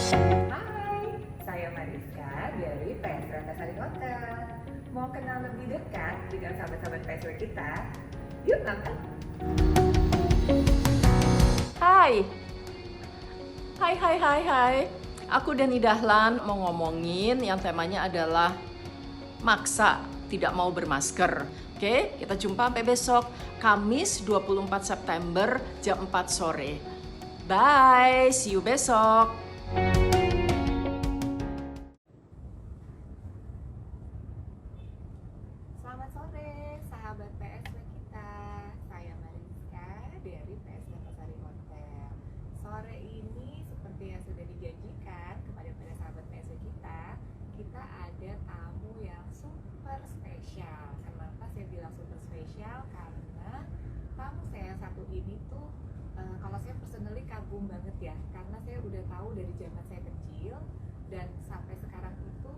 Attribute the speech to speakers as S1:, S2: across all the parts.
S1: Hai, saya Mariska dari PS Rantasari Hotel. Mau kenal lebih dekat dengan sahabat-sahabat PSW kita? Yuk nonton!
S2: Hai, hai. Aku Dani Dahlan mau ngomongin yang temanya adalah maksa tidak mau bermasker. Oke, kita jumpa sampai besok, Kamis 24 September jam 4 sore. Bye, see you besok.
S1: Selamat sore, sahabat PSW kita. Saya Mariska dari PS Rantasari Hotel. Sore ini, seperti yang sudah dijanjikan kepada para sahabat PSW kita ada tamu yang super spesial. Kenapa saya bilang super spesial? Karena tamu saya yang satu ini tuh, kalau saya personally kagum banget ya, karena saya udah tahu dari zaman saya kecil dan sampai sekarang itu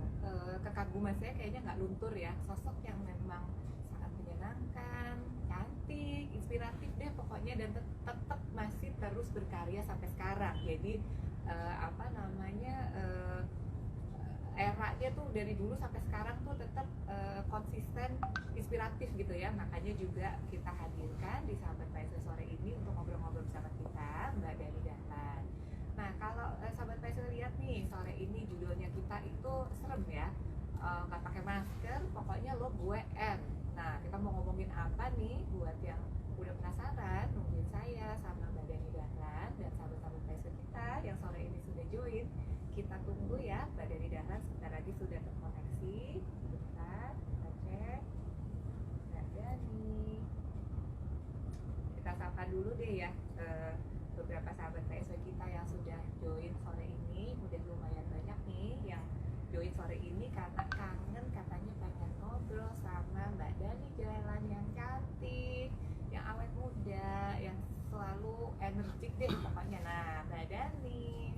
S1: kekaguman saya kayaknya nggak luntur ya. Sosok yang memang sangat menyenangkan, cantik, inspiratif deh pokoknya, dan tetap masih terus berkarya sampai sekarang. Jadi eranya tuh dari dulu sampai sekarang tuh tetap konsisten, inspiratif gitu ya. Makanya juga kita hadirkan di Sahabat PSW sore ini untuk ngobrol-ngobrol bersama kita, Mbak Dani Dahlan. Nah, kalau Sahabat PSW lihat nih, sore ini judulnya kita itu serem ya, nggak pakai masker, pokoknya lo gue N. Nah, kita mau ngomongin apa nih? Buat yang udah penasaran, nungguin saya sama Mbak Dani Dahlan dan sahabat-sahabat PSW kita yang sore ini sudah join. Kita tunggu ya, Mbak Dani Dahlan sebentar lagi sudah terkoneksi. Bentar, kita cek Mbak Dani. Kita sapa dulu deh ya beberapa sahabat PSW kita yang sudah join sore ini. Udah lumayan banyak nih yang join sore ini karena kangen, katanya pengen ngobrol sama Mbak Dani Dahlan yang cantik, yang awet muda, yang selalu energik deh pokoknya. Nah, Mbak Dani,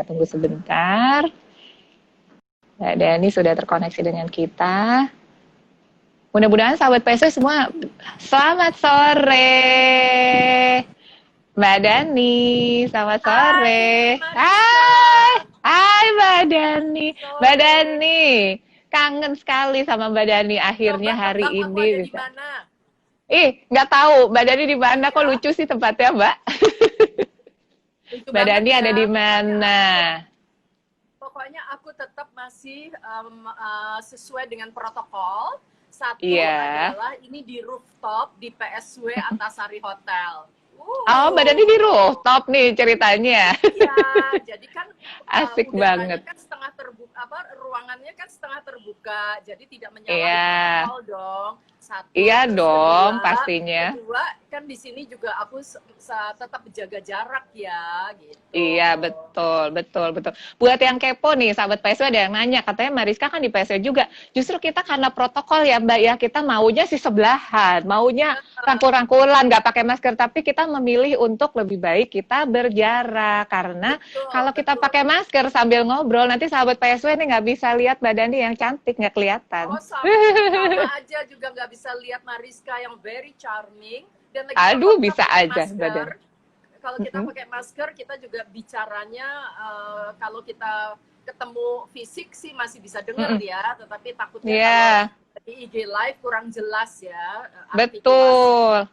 S1: tunggu sebentar. Mbak Dani sudah terkoneksi dengan kita. Mudah-mudahan sahabat PSW semua selamat sore. Mbak Dani, selamat sore. Hai Mbak Dani. Mbak Dani, kangen sekali sama Mbak Dani. Akhirnya hari ini bisa. Nggak tahu Mbak Dani di mana. Kok lucu sih tempatnya, Mbak? Mbak Dani ada di mana?
S2: Pokoknya aku tetap masih sesuai dengan protokol. Satu adalah ini di rooftop di PSW Antasari Hotel.
S1: Oh, Mbak Dani di rooftop nih ceritanya.
S2: Iya, jadi kan
S1: asik banget.
S2: Kan setengah terbuka, ruangannya kan setengah terbuka, jadi tidak menyalahi protokol dong. Satu,
S1: iya dong,
S2: kedua,
S1: pastinya.
S2: Kedua, kan di sini juga aku tetap jaga jarak ya, gitu.
S1: Iya, betul. Buat yang kepo nih, sahabat PSW ada yang nanya, katanya Mariska kan di PSW juga. Justru kita karena protokol ya, Mbak ya, kita maunya sih sebelahan, maunya rangkul-rangkulan, nggak pakai masker, tapi kita memilih untuk lebih baik kita berjarak. Karena kalau kita pakai masker sambil ngobrol, nanti sahabat PSW nih nggak bisa lihat Mbak Dani yang cantik, nggak kelihatan.
S2: Oh, sama aja juga nggak bisa lihat Mariska yang very charming. Dan lagi
S1: aduh, bisa aja
S2: masker, kalau kita pakai masker, kita juga bicaranya kalau kita ketemu fisik sih masih bisa dengar ya, tetapi takutnya kalau di IG live kurang jelas ya. Betul.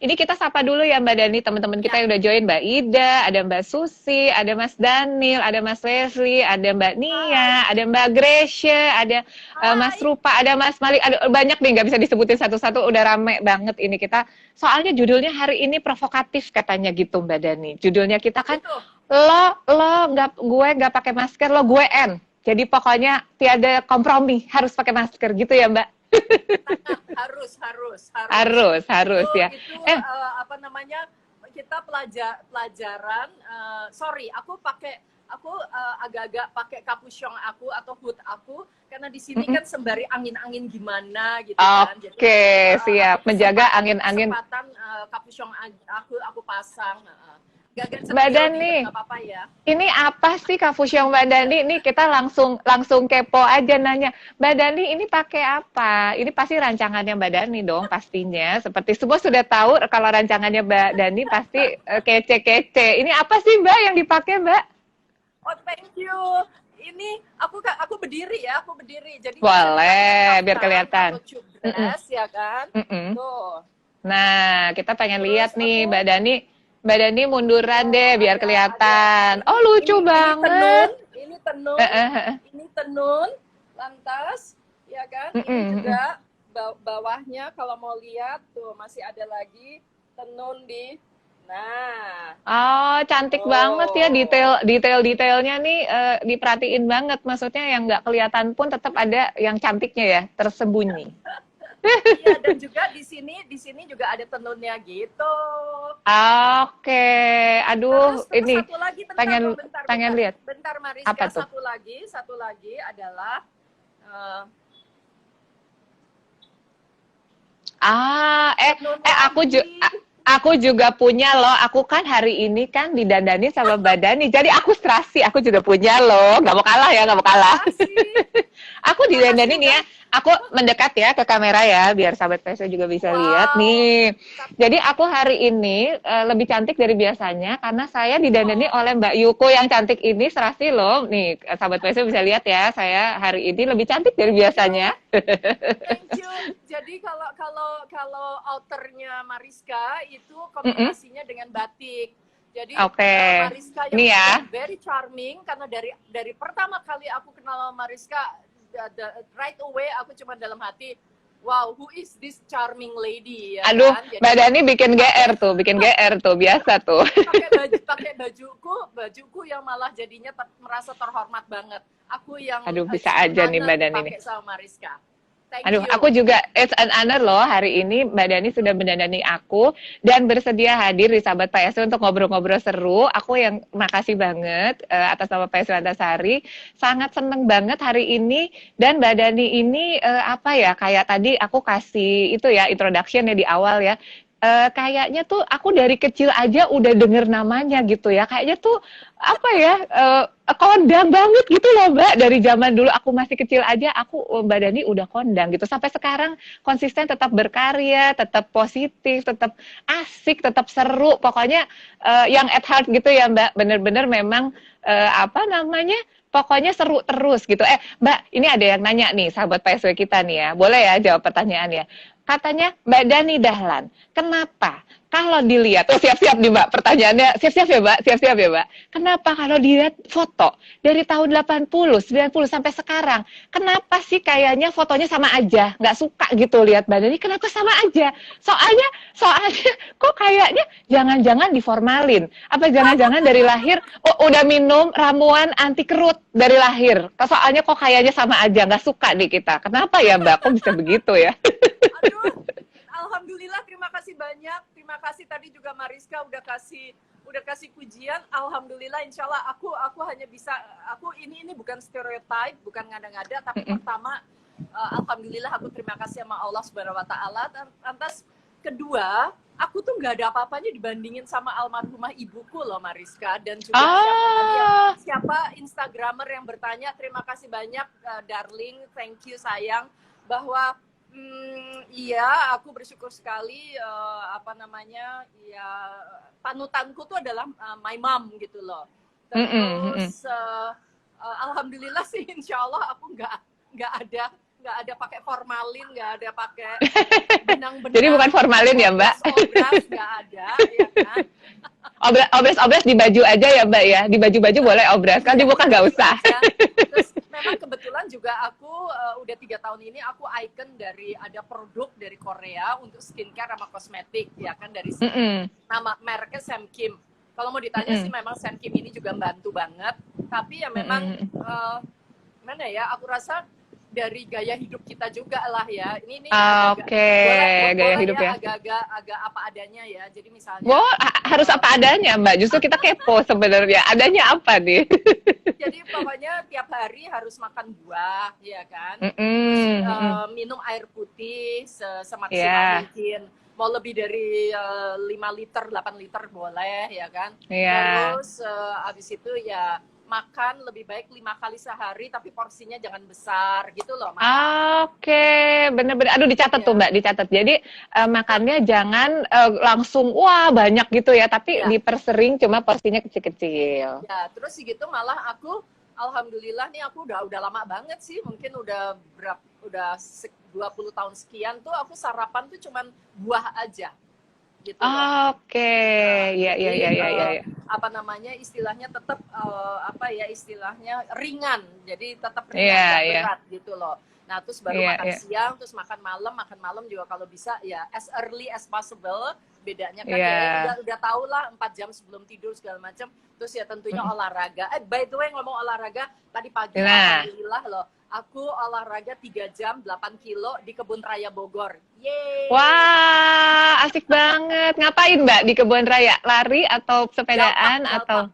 S2: Ini kita sapa dulu ya Mbak Dani, teman-teman kita yang udah join, Mbak Ida, ada Mbak Susi, ada Mas Daniel, ada Mas Wesley, ada Mbak Nia, ada Mbak Gracia, ada Mas Rupa, ada Mas Malik, ada banyak nih, nggak bisa disebutin satu-satu, udah rame banget ini kita. Soalnya judulnya hari ini provokatif katanya gitu Mbak Dani. Judulnya kita kan gue nggak pakai masker, lo gue N. Jadi pokoknya tiada kompromi, harus pakai masker gitu ya Mbak. harus ya. Itu kita pelajaran. Sorry, aku agak-agak pakai kapusyong aku atau hood aku karena di sini kan sembari angin-angin gimana gitu kan.
S1: Oke, siap. Menjaga angin-angin.
S2: Kesempatan kapusyong aku pasang.
S1: Mbak Dani,
S2: ya.
S1: Ini apa sih Kafusyong Mbak Dani? Ini kita langsung kepo aja nanya. Mbak Dani ini pakai apa? Ini pasti rancangannya Mbak Dani dong pastinya. Seperti semua sudah tahu kalau rancangannya Mbak Dani pasti kece-kece. Ini apa sih Mbak yang dipakai Mbak?
S3: Oh, thank you. Ini aku berdiri ya, aku berdiri. Jadi
S2: Boleh, biar
S3: kaftan
S2: kelihatan.
S3: atau tube dress ya kan.
S2: Mm-mm.
S3: Tuh.
S2: Nah, kita pengen
S3: Terus
S2: lihat nih,
S3: aku
S2: Mbak Dani munduran deh biar
S3: ada
S2: kelihatan. Oh, lucu
S3: ini tenun,
S2: banget.
S3: ini
S2: Eh,
S3: tenun,
S2: eh, eh.
S3: ini tenun. Lantas ya kan, ini
S2: Mm-mm, mm-mm.
S3: juga bawahnya kalau mau lihat tuh masih ada lagi tenun di. Nah,
S2: Oh, cantik banget ya
S3: oh.
S2: detailnya nih diperhatiin banget. Maksudnya yang nggak kelihatan pun tetap ada yang cantiknya ya, tersembunyi.
S3: Iya, dan juga di sini juga ada tenunnya gitu.
S2: Oke, aduh,
S3: Terus
S2: ini
S3: satu lagi, bentar
S2: pengen
S3: dong, bentar,
S2: pengen
S3: bentar.
S2: lihat
S3: Bentar
S2: apa
S3: Mariska,
S2: tuh?
S3: satu lagi adalah eh, tenun lagi.
S2: aku juga punya loh. Aku kan hari ini kan didandani sama Mbak Dani. Jadi aku serasi, aku juga punya loh. Nggak mau kalah ya, nggak mau
S3: Terima
S2: kalah.
S3: kasih.
S2: Aku
S3: Terima kasih
S2: didandani nih
S3: udah.
S2: ya. Aku mendekat ya ke kamera ya, biar sahabat PSO juga bisa lihat
S3: Wow.
S2: nih. Jadi aku hari ini lebih cantik dari biasanya karena saya didandani oleh Mbak Yuko yang cantik ini, serasi loh. Nih, sahabat PSO bisa lihat ya, saya hari ini lebih cantik dari
S3: Thank
S2: biasanya.
S3: you. Thank you. Jadi kalau outernya Mariska itu
S2: Mm-mm.
S3: kombinasinya dengan batik. Jadi
S2: Oke,
S3: Mariska yang
S2: ini ya.
S3: very charming karena dari pertama kali aku kenal Mariska, right away aku cuma dalam hati, wow, who is this charming lady ya
S2: Aduh,
S3: kan? Jadi
S2: Mbak Dani bikin GR tuh, biasa tuh.
S3: pakai bajuku yang malah jadinya merasa terhormat banget. Aku yang
S2: Aduh, bisa
S3: it's an
S2: aja nih
S3: honor
S2: Mbak Dani nih.
S3: dipakai sama Mariska. Thank
S2: Aduh,
S3: you.
S2: aku juga, it's an honor loh hari ini Mbak Dani sudah mendandani aku dan bersedia hadir di Sahabat PSU untuk ngobrol-ngobrol seru. Aku yang makasih banget atas nama PSU Antasari. Sangat seneng banget hari ini dan Mbak Dani ini apa ya, kayak tadi aku kasih itu ya, introduction ya di awal ya. Kayaknya tuh aku dari kecil aja udah denger namanya gitu ya. Kayaknya tuh apa ya, kondang banget gitu loh Mbak. Dari zaman dulu aku masih kecil aja, Mbak Dani udah kondang gitu. Sampai sekarang konsisten tetap berkarya, tetap positif, tetap asik, tetap seru. Pokoknya yang at heart gitu ya Mbak. Bener-bener memang apa namanya, pokoknya seru terus gitu. Mbak, ini ada yang nanya nih, sahabat PSW kita nih ya. Boleh ya jawab pertanyaannya. Katanya Mbak Dani Dahlan, kenapa kalau dilihat, siap-siap nih Mbak pertanyaannya, siap-siap ya Mbak, siap-siap ya Mbak. Kenapa kalau dilihat foto dari tahun 80, 90 sampai sekarang, kenapa sih kayaknya fotonya sama aja, nggak suka gitu lihat Mbak Dani, kenapa sama aja? Soalnya kok kayaknya jangan-jangan diformalin, apa jangan-jangan dari lahir udah minum ramuan anti kerut dari lahir, soalnya kok kayaknya sama aja, nggak suka nih kita. Kenapa ya Mbak, kok bisa begitu ya?
S3: Aduh, alhamdulillah, terima kasih banyak. Terima kasih tadi juga Mariska udah kasih pujian. Alhamdulillah, insya Allah aku hanya bisa, aku ini bukan stereotype, bukan ngada-ngada, tapi pertama alhamdulillah aku terima kasih sama Allah Subhanahu Wa Taala. Lantas kedua, aku tuh nggak ada apa-apanya dibandingin sama almarhumah ibuku loh Mariska, dan juga siapa Instagramer yang bertanya, terima kasih banyak darling, thank you sayang, bahwa iya, aku bersyukur sekali apa namanya, ya panutanku tuh adalah my mom gitu loh. Terus alhamdulillah sih, insya Allah aku nggak ada pakai formalin, nggak ada pakai benang-benang.
S2: Jadi bukan formalin ya Mbak?
S3: Obras nggak ada, ya kan?
S2: Obras di baju aja ya Mbak ya? Di baju-baju boleh obras, kan di muka nggak usah.
S3: Terus memang kebetulan juga aku udah 3 tahun ini aku icon dari ada produk dari Korea untuk skincare sama kosmetik ya kan, dari nama mereknya Sam Kim. Kalau mau ditanya sih memang Sam Kim ini juga membantu banget, tapi ya memang mana ya, aku rasa dari gaya hidup kita juga lah ya. Ini
S2: gaya hidup ya.
S3: Agak apa adanya ya. Jadi misalnya
S2: harus apa adanya Mbak. Justru kita kepo sebenarnya. Adanya apa nih?
S3: Jadi pokoknya tiap hari harus makan buah, ya kan? Minum air putih semaksimal mungkin. Mau lebih dari 5 liter, 8 liter boleh, ya kan? Terus abis itu ya makan lebih baik 5 kali sehari, tapi porsinya jangan besar gitu loh, Mak.
S2: Oke, bener-bener. Aduh, dicatat tuh
S3: Ya,
S2: Mbak, dicatat. Jadi makannya jangan langsung wah banyak gitu ya, tapi
S3: ya,
S2: dipersering cuma porsinya kecil-kecil.
S3: ya. Terus gitu malah aku, alhamdulillah nih aku udah lama banget sih, mungkin udah 20 tahun sekian tuh aku sarapan tuh cuman buah aja gitu loh.
S2: Oke, ya, ya,
S3: Jadi
S2: ya, ya, ya, ya.
S3: apa namanya istilahnya tetap apa ya istilahnya ringan, jadi tetap ringan
S2: Iya,
S3: nggak
S2: iya,
S3: berat gitu loh. Nah terus baru
S2: iya,
S3: makan
S2: iya,
S3: siang, terus makan malam juga kalau bisa ya as early as possible. Bedanya kan
S2: iya.
S3: ya udah tau lah 4 jam sebelum tidur segala macam. Terus ya tentunya
S2: Mm.
S3: olahraga. By the way ngomong olahraga, tadi pagi
S2: Nah,
S3: alhamdulillah loh, aku olahraga 3 jam 8 kilo di Kebun Raya Bogor. Yeay!
S2: wah, asik banget. Ngapain Mbak di kebun raya? Lari atau sepedaan atau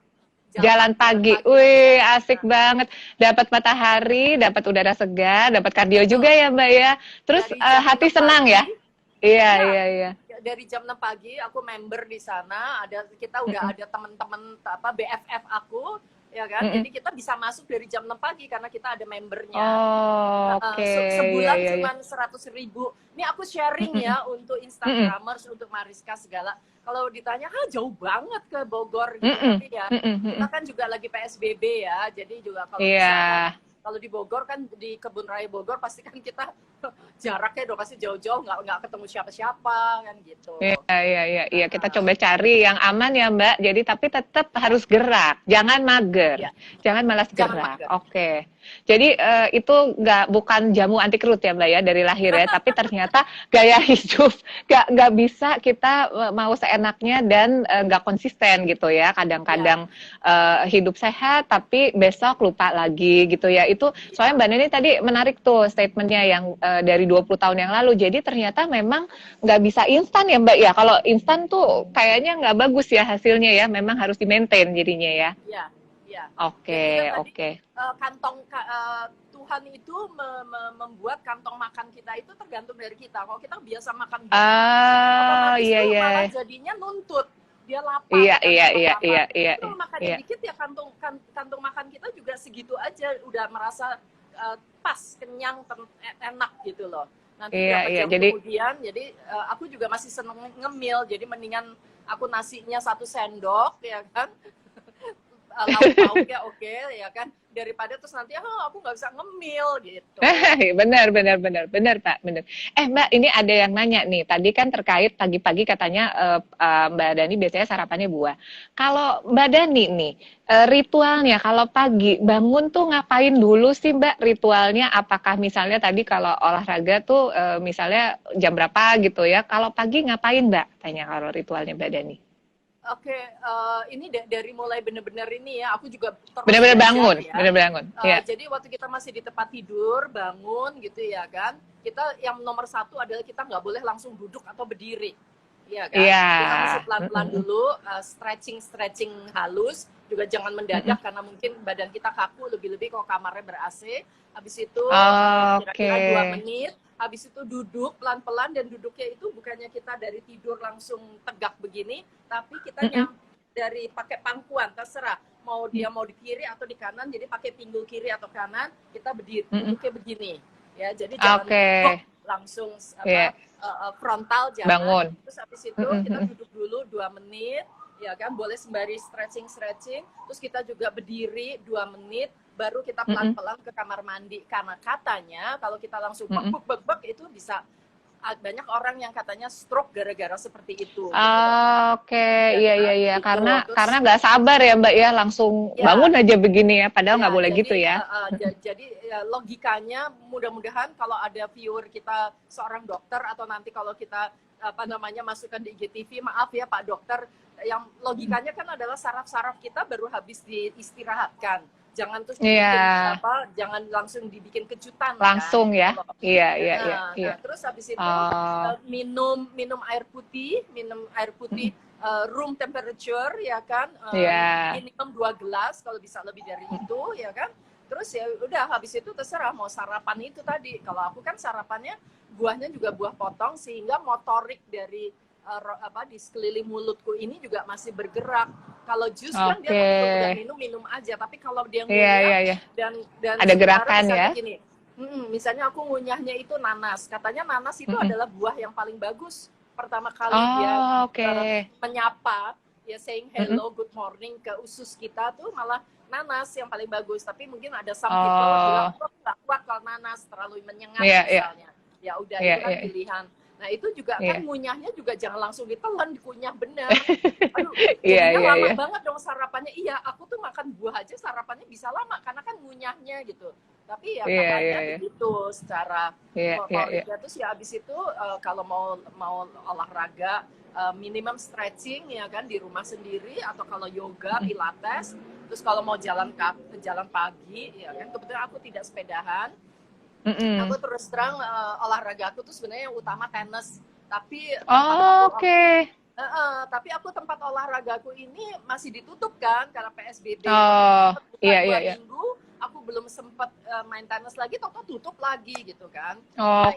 S2: jalan pagi? Wih, asik banget. Dapat matahari, dapat udara segar, dapat kardio juga ya Mbak ya. Terus
S3: Dari jam
S2: hati
S3: 6
S2: senang ya?
S3: pagi,
S2: Iya,
S3: ya,
S2: iya, iya.
S3: dari jam 6 pagi aku member di sana, kita udah ada teman-teman apa BFF aku, ya kan?
S2: Mm-mm.
S3: Jadi kita bisa masuk dari jam 6 pagi karena kita ada membernya.
S2: Oh, oke, iya,
S3: Sebulan
S2: iya, iya.
S3: cuma 100.000. Ini aku sharing
S2: Mm-mm.
S3: ya untuk
S2: Mm-mm.
S3: Instagramers, untuk Mariska segala. Kalau ditanya, jauh banget ke Bogor gitu.
S2: Mm-mm.
S3: Tapi ya
S2: Mm-mm.
S3: kita
S2: Mm-mm.
S3: kan juga lagi PSBB ya. Jadi juga kalau
S2: Iya.
S3: misalkan kalau di Bogor kan di Kebun Raya Bogor pasti kan kita jaraknya udah pasti jauh-jauh, nggak ketemu siapa-siapa kan gitu.
S2: Iya, iya, iya, iya. Kita
S3: Uh,
S2: coba cari yang aman ya, Mbak. Jadi, tapi tetap harus gerak, jangan mager,
S3: ya,
S2: jangan malas
S3: jangan
S2: gerak.
S3: mager.
S2: Oke. Jadi itu bukan jamu anti kerut ya, Mbak ya, dari lahir ya. Tapi ternyata gaya hidup nggak bisa kita mau seenaknya dan nggak konsisten gitu ya. Kadang-kadang hidup sehat, tapi besok lupa lagi gitu ya. Itu soalnya Mbak Neni tadi menarik tuh statementnya yang dari 20 tahun yang lalu. Jadi ternyata memang nggak bisa instan ya Mbak ya. Kalau instan tuh kayaknya nggak bagus ya hasilnya ya. Memang harus di-maintain jadinya ya.
S3: Ya, ya.
S2: Oke,
S3: Dan juga tadi
S2: oke.
S3: Tuhan itu membuat kantong makan kita itu tergantung dari kita. Kalau kita biasa makan banyak,
S2: Ah,
S3: otomatis
S2: iya,
S3: tuh
S2: iya.
S3: malah jadinya nuntut. Dia lapar,
S2: Iya,
S3: kan
S2: iya,
S3: memang
S2: iya,
S3: lapar.
S2: iya, iya,
S3: Kalau makannya
S2: iya.
S3: dikit ya kantong makan kita juga segitu aja, udah merasa pas, kenyang, enak gitu loh. Nanti
S2: Iya,
S3: berapa
S2: iya.
S3: jam
S2: Jadi,
S3: kemudian, jadi aku juga masih seneng ngemil, jadi mendingan aku nasinya 1 sendok, ya kan? Lauk-lauknya oke, ya kan? Daripada terus nanti, aku nggak bisa ngemil gitu.
S2: benar, benar, benar, benar, Pak, benar. Mbak, ini ada yang nanya nih. Tadi kan terkait pagi-pagi katanya Mbak Dani biasanya sarapannya buah. Kalau Mbak Dani nih, ritualnya kalau pagi bangun tuh ngapain dulu sih Mbak ritualnya? Apakah misalnya tadi kalau olahraga tuh misalnya jam berapa gitu ya? Kalau pagi ngapain Mbak? Tanya kalau ritualnya Mbak Dani.
S3: Oke, ini dari mulai bener-bener ini ya, aku juga terus
S2: Benar-benar
S3: belajar
S2: bangun,
S3: ya.
S2: benar-benar bangun. Ya.
S3: Jadi waktu kita masih di tempat tidur, bangun gitu ya kan, kita yang nomor 1 adalah kita nggak boleh langsung duduk atau berdiri. Iya kan?
S2: Iya.
S3: Kita mesti pelan-pelan dulu, stretching halus, juga jangan mendadak karena mungkin badan kita kaku, lebih-lebih kalau kamarnya ber-AC. Habis itu kira-kira 2 menit, habis itu duduk pelan-pelan, dan duduknya itu bukannya kita dari tidur langsung tegak begini, tapi kita dari pakai pangkuan, terserah mau dia mau di kiri atau di kanan, jadi pakai pinggul kiri atau kanan, kita berdiri duduknya begini ya, jadi jangan duduk langsung frontal, jangan.
S2: Bangun.
S3: Terus habis itu kita duduk dulu 2 menit ya kan, boleh sembari stretching, terus kita juga berdiri 2 menit, baru kita pelan-pelan ke kamar mandi, karena katanya kalau kita langsung bek itu bisa, banyak orang yang katanya stroke gara-gara seperti itu.
S2: Oke, iya.
S3: Gitu.
S2: Karena
S3: Terus,
S2: nggak sabar ya Mbak ya, langsung bangun aja begini ya, padahal nggak boleh
S3: jadi,
S2: gitu ya.
S3: Jadi logikanya, mudah-mudahan kalau ada viewer kita seorang dokter, atau nanti kalau kita masukkan di IGTV, maaf ya Pak Dokter, yang logikanya kan adalah saraf-saraf kita baru habis diistirahatkan. Jangan terus jangan langsung dibikin kejutan
S2: langsung
S3: kan?
S2: Ya. Iya.
S3: Terus habis itu minum air putih room temperature ya kan, minimum 2 gelas, kalau bisa lebih dari itu ya kan. Terus ya udah, habis itu terserah mau sarapan itu tadi. Kalau aku kan sarapannya buahnya juga buah potong, sehingga motorik dari di sekeliling mulutku ini juga masih bergerak. Kalau jus kan dia udah minum aja, tapi kalau dia ngunyah dan
S2: ada gerakan ya.
S3: Gini, misalnya aku ngunyahnya itu nanas, katanya nanas itu adalah buah yang paling bagus pertama kali dia menyapa, ya saying hello, good morning ke usus kita tuh malah nanas yang paling bagus. Tapi mungkin ada some people bilang nggak kuat kalau nanas terlalu menyengat misalnya. Ya udah itu kan pilihan. Nah itu juga kan ngunyahnya juga jangan langsung ditelan, dikunyah bener. Aduh, jadinya lama banget dong sarapannya. Iya, aku tuh makan buah aja sarapannya bisa lama karena kan ngunyahnya gitu. Tapi ya katanya begitu secara motoriknya. Terus ya abis itu kalau mau olahraga minimum stretching ya kan di rumah sendiri, atau kalau yoga, pilates. Terus kalau mau jalan pagi ya kan, kebetulan aku tidak sepedahan. Aku terus terang olahraga aku tuh sebenarnya yang utama tenis, tapi tapi aku tempat olahragaku ini masih ditutup kan karena PSBB. Dua minggu aku belum sempat main tenis lagi, tutup lagi gitu kan.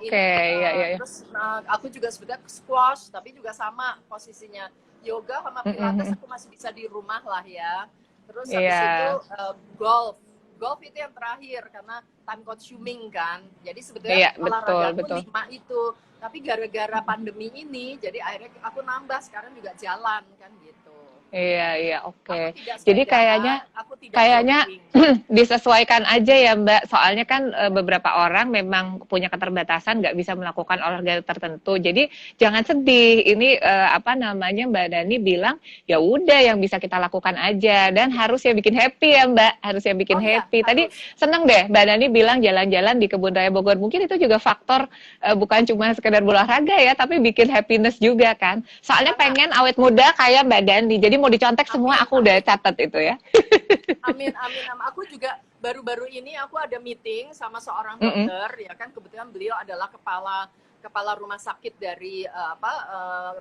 S3: Terus aku juga sebenarnya squash, tapi juga sama posisinya. Yoga sama pilates aku masih bisa di rumah lah ya. Terus habis itu golf itu yang terakhir karena time consuming kan. Jadi sebetulnya olahraga aku 5 itu. Tapi gara-gara pandemi ini, jadi akhirnya aku nambah sekarang juga jalan kan gitu.
S2: Oke. Jadi kayaknya disesuaikan aja ya Mbak. Soalnya kan beberapa orang memang punya keterbatasan, nggak bisa melakukan olahraga tertentu. Jadi jangan sedih. Ini Mbak Dani bilang ya udah yang bisa kita lakukan aja, dan harus ya bikin happy ya Mbak. Harus ya bikin happy. Tadi seneng deh Mbak Dani bilang jalan-jalan di Kebun Raya Bogor. Mungkin itu juga faktor bukan cuma sekedar berolahraga ya, tapi bikin happiness juga kan. Soalnya pengen awet muda kayak Mbak Dani. Jadi mau dicontek semua, aku udah catat itu ya.
S3: Amin. Aku juga baru-baru ini aku ada meeting sama seorang dokter ya kan, kebetulan beliau adalah kepala rumah sakit dari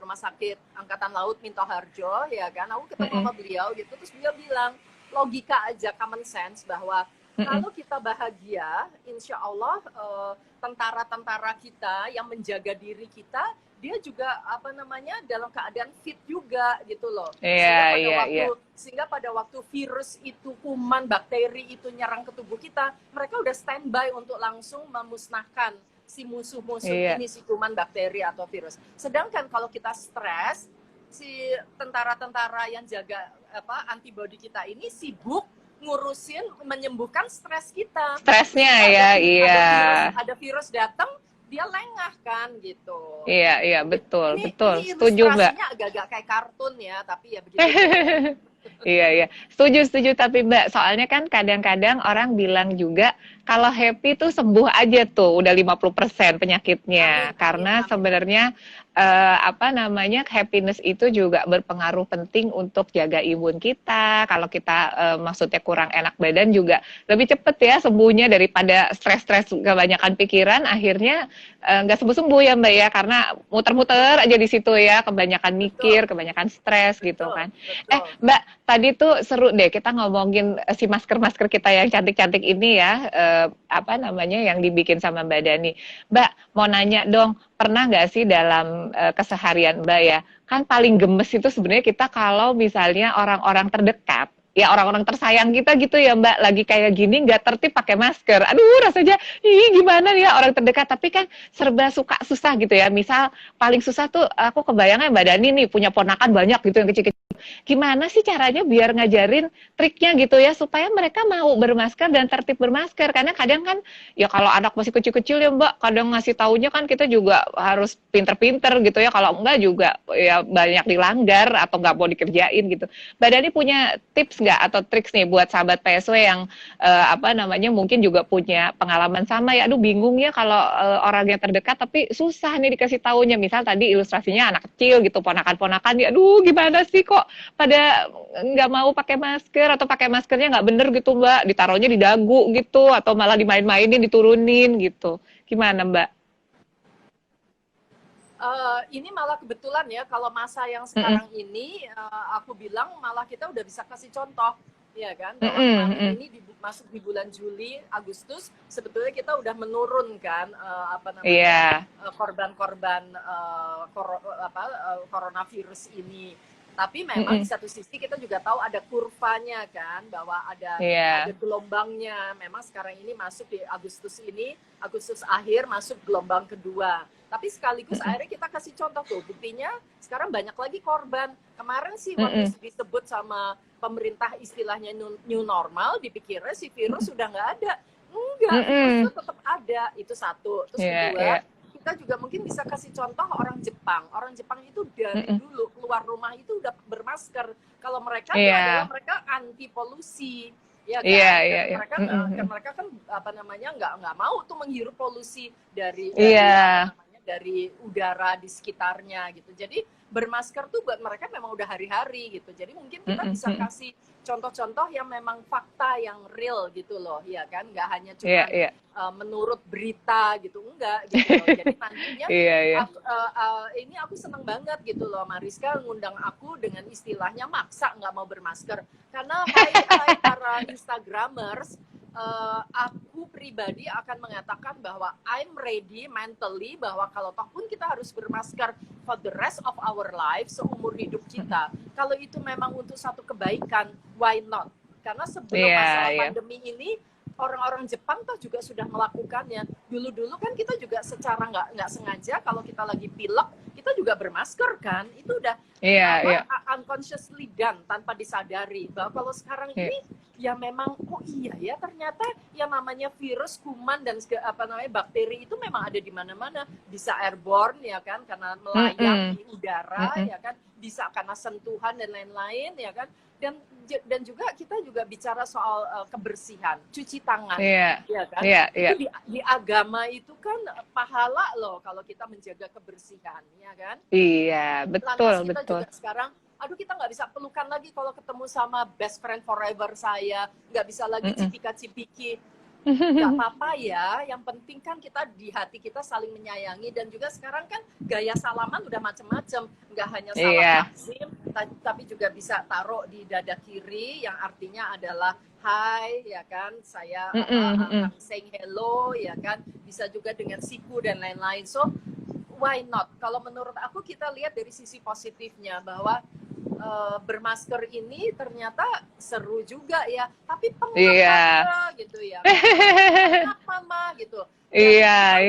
S3: rumah sakit Angkatan Laut Minto Harjo ya kan. Aku ketemu sama beliau gitu, terus beliau bilang logika aja, common sense, bahwa kalau kita bahagia, insya Allah tentara-tentara kita yang menjaga diri kita, dia juga dalam keadaan fit juga gitu loh. Sehingga pada waktu virus itu, kuman, bakteri itu nyerang ke tubuh kita, mereka udah standby untuk langsung memusnahkan si musuh-musuh ini, si kuman, bakteri atau virus. Sedangkan kalau kita stres, si tentara-tentara yang jaga antibodi kita ini sibuk ngurusin menyembuhkan stres kita.
S2: Stresnya
S3: ada virus datang, dia lengah kan gitu.
S2: Betul.
S3: Ini
S2: Setuju Mbak.
S3: Ilustrasinya agak-agak kayak kartun ya, tapi ya begitu.
S2: Setuju. Tapi Mbak, soalnya kan kadang-kadang orang bilang juga kalau happy tuh sembuh aja tuh, udah 50% penyakitnya. Karena sebenarnya happiness itu juga berpengaruh penting untuk jaga imun kita. Kalau kita maksudnya kurang enak badan juga lebih cepet ya sembuhnya daripada stres-stres kebanyakan pikiran, akhirnya nggak sembuh-sembuh ya Mbak ya, karena muter-muter aja di situ ya, kebanyakan mikir, kebanyakan stres gitu kan. Mbak, tadi tuh seru deh kita ngomongin si masker-masker kita yang cantik-cantik ini ya, yang dibikin sama Mbak Dani. Mbak, mau nanya dong, pernah nggak sih dalam keseharian Mbak ya, kan paling gemes itu sebenarnya kita kalau misalnya orang-orang terdekat, ya orang-orang tersayang kita gitu ya Mbak, lagi kayak gini nggak tertib pakai masker. Aduh, rasanya gimana ya orang terdekat, tapi kan serba suka susah gitu ya. Misal paling susah tuh aku kebayangnya Mbak Dani nih punya ponakan banyak gitu yang kecil-kecil. Gimana sih caranya biar ngajarin triknya gitu ya supaya mereka mau bermasker dan tertib bermasker? Karena kadang kan ya kalau anak masih kecil-kecil ya Mbak, kadang ngasih taunya kan kita juga harus pinter-pinter gitu ya. Kalau enggak juga ya banyak dilanggar atau nggak mau dikerjain gitu. Mbak Dani punya tips nggak atau triks nih buat sahabat PSW yang mungkin juga punya pengalaman sama ya, aduh bingung ya kalau orang yang terdekat tapi susah nih dikasih taunya. Misal tadi ilustrasinya anak kecil gitu, ponakan-ponakan ya, aduh gimana sih kok pada nggak mau pakai masker atau pakai maskernya nggak bener gitu Mbak, ditaruhnya di dagu gitu atau malah dimain-mainin, diturunin gitu. Gimana Mbak?
S3: Ini malah kebetulan ya, kalau masa yang sekarang ini aku bilang malah kita udah bisa kasih contoh. ya kan, bahwa kemarin ini masuk di bulan Juli, Agustus, sebetulnya kita udah menurunkan korban-korban coronavirus ini. Tapi memang di satu sisi kita juga tahu ada kurvanya kan, bahwa ada gelombangnya. Memang sekarang ini masuk di Agustus akhir masuk gelombang kedua. Tapi sekaligus akhirnya kita kasih contoh tuh, buktinya sekarang banyak lagi korban. Kemarin sih waktu disebut sama pemerintah istilahnya new normal, dipikirnya si virus sudah nggak ada. Enggak, virus tetap ada. Itu satu. Terus kedua, kita juga mungkin bisa kasih contoh orang Jepang. Orang Jepang itu dari dulu keluar rumah itu udah bermasker. Kalau mereka adalah mereka anti polusi. Ya kan? Mereka kan nggak mau tuh menghirup polusi dari dari udara di sekitarnya gitu. Jadi bermasker tuh buat mereka memang udah hari-hari gitu. Jadi mungkin kita bisa kasih contoh-contoh yang memang fakta yang real gitu loh, ya kan? Nggak hanya cuma menurut berita gitu, enggak gitu loh. Jadi nantinya ini aku seneng banget gitu loh, Mariska ngundang aku dengan istilahnya maksa nggak mau bermasker. Karena hai para Instagramers, aku pribadi akan mengatakan bahwa I'm ready mentally bahwa kalau toh pun kita harus bermasker for the rest of our life, seumur hidup kita. Kalau itu memang untuk satu kebaikan, why not? Karena sebelum masalah pandemi ini, orang-orang Jepang toh juga sudah melakukannya. Dulu-dulu kan kita juga secara nggak sengaja kalau kita lagi pilek, kita juga bermasker kan. Itu udah unconsciously done, tanpa disadari. Bahwa kalau sekarang ini ya memang ya ternyata yang namanya virus, kuman dan bakteri itu memang ada di mana-mana. Bisa airborne ya kan, karena melayang di udara ya kan, bisa karena sentuhan dan lain-lain ya kan. Dan juga kita juga bicara soal kebersihan, cuci tangan, ya kan? Itu di agama itu kan pahala loh kalau kita menjaga kebersihan, ya kan? Iya, betul. Kita juga sekarang, kita nggak bisa pelukan lagi kalau ketemu sama best friend forever saya, nggak bisa lagi cipika-cipiki. Nggak apa-apa ya, yang penting kan kita di hati kita saling menyayangi. Dan juga sekarang kan gaya salaman udah macem-macem, nggak hanya salam takzim, tapi juga bisa taruh di dada kiri yang artinya adalah hai ya kan, saya saying hello ya kan, bisa juga dengan siku dan lain-lain. So why not? Kalau menurut aku kita lihat dari sisi positifnya bahwa bermasker ini ternyata seru juga ya, tapi pengap gitu ya, mama gitu. Iya.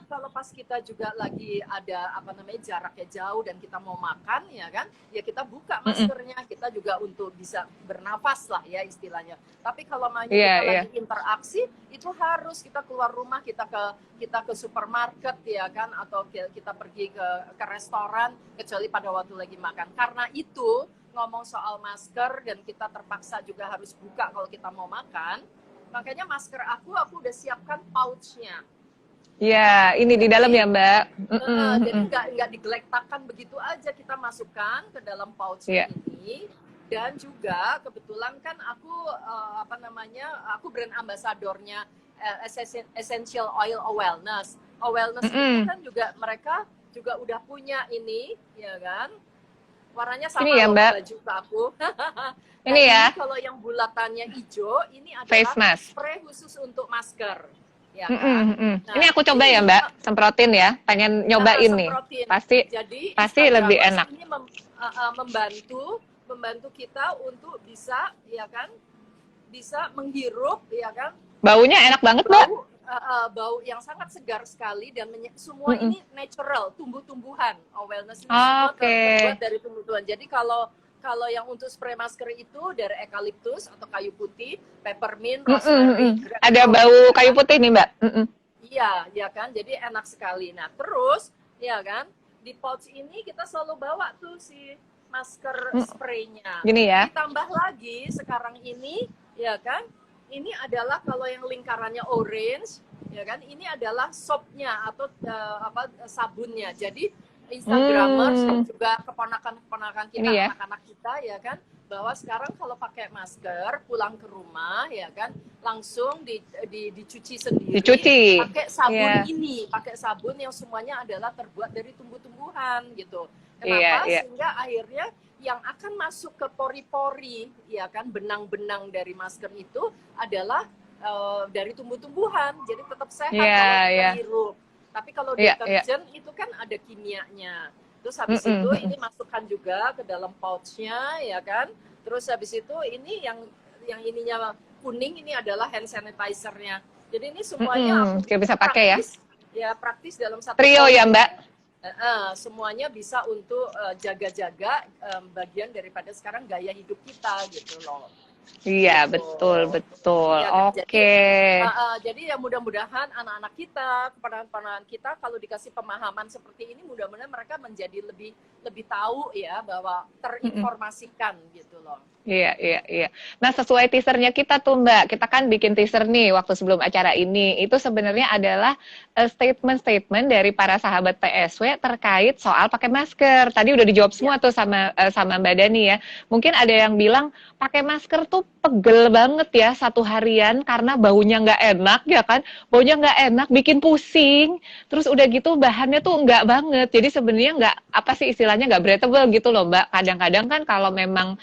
S3: Kalau pas kita juga lagi ada jaraknya jauh dan kita mau makan ya kan, ya kita buka maskernya, kita juga untuk bisa bernafas lah ya istilahnya. Tapi kalau kita lagi interaksi, itu harus kita keluar rumah, kita ke supermarket ya kan, atau kita pergi ke restoran, kecuali pada waktu lagi makan. Karena itu ngomong soal masker dan kita terpaksa juga harus buka kalau kita mau makan. Makanya masker aku udah siapkan pouch-nya.
S2: Ya, ini di dalam ya Mbak.
S3: Jadi nggak digelektakan begitu aja, kita masukkan ke dalam pouch ini. Dan juga kebetulan kan aku aku brand ambasadornya Essential Oil Wellness. Wellness itu kan juga mereka juga udah punya ini, ya kan? Warnanya sama
S2: ini ya, Mbak.
S3: Baju aku.
S2: Ini ya.
S3: Ini kalau yang bulatannya hijau, ini adalah
S2: face mask,
S3: spray khusus untuk masker. Ya kan?
S2: Nah, ini aku coba ya Mbak, semprotin ya, pengen nyobain nih. Pasti lebih enak.
S3: Ini membantu kita untuk bisa ya kan, bisa menghirup ya kan.
S2: Baunya enak banget Mbak.
S3: Bau yang sangat segar sekali dan semua ini natural, tumbuh-tumbuhan. Wellness ini semua terbuat dari tumbuh-tumbuhan. Jadi kalau yang untuk spray masker itu dari eukaliptus atau kayu putih, peppermint, rosemary.
S2: Ada bau kayu putih nih Mbak.
S3: Iya, ya kan. Jadi enak sekali. Nah, terus ya kan, di pouch ini kita selalu bawa tuh si masker spraynya.
S2: Gini ya.
S3: Ditambah lagi sekarang ini, ya kan, ini adalah kalau yang lingkarannya orange, ya kan, ini adalah soapnya atau sabunnya. Jadi Instagramers dan juga keponakan-keponakan kita, anak-anak kita ya kan, bahwa sekarang kalau pakai masker pulang ke rumah ya kan, langsung dicuci sendiri. Pakai sabun ini, pakai sabun yang semuanya adalah terbuat dari tumbuh-tumbuhan gitu. Kenapa? Sehingga akhirnya yang akan masuk ke pori-pori, ya kan, benang-benang dari masker itu adalah dari tumbuh-tumbuhan, jadi tetap sehat kalau kita hirup. Tapi kalau deterjen itu kan ada kimianya. Terus habis itu ini masukkan juga ke dalam pouchnya, ya kan. Terus habis itu ini yang ininya kuning ini adalah hand sanitizer-nya. Jadi ini semuanya
S2: kita bisa pakai
S3: ya praktis dalam satu
S2: trio ya Mbak.
S3: Semuanya bisa untuk jaga-jaga bagian daripada sekarang gaya hidup kita gitu loh.
S2: Iya,
S3: gitu.
S2: betul.
S3: Ya,
S2: Oke.
S3: Jadi ya mudah-mudahan anak-anak kita, keponakan-keponakan kita kalau dikasih pemahaman seperti ini, mudah-mudahan mereka menjadi lebih tahu ya bahwa terinformasikan gitu loh.
S2: Iya. Nah, sesuai teasernya kita tuh Mbak, kita kan bikin teaser nih waktu sebelum acara ini. Itu sebenarnya adalah statement-statement dari para sahabat PSW terkait soal pakai masker. Tadi udah dijawab semua tuh sama Mbak Dani ya. Mungkin ada yang bilang pakai masker tuh pegel banget ya satu harian karena baunya nggak enak ya kan. Baunya nggak enak, bikin pusing. Terus udah gitu bahannya tuh nggak banget. Jadi sebenarnya nggak, apa sih istilahnya, nggak breathable gitu loh Mbak. Kadang-kadang kan kalau memang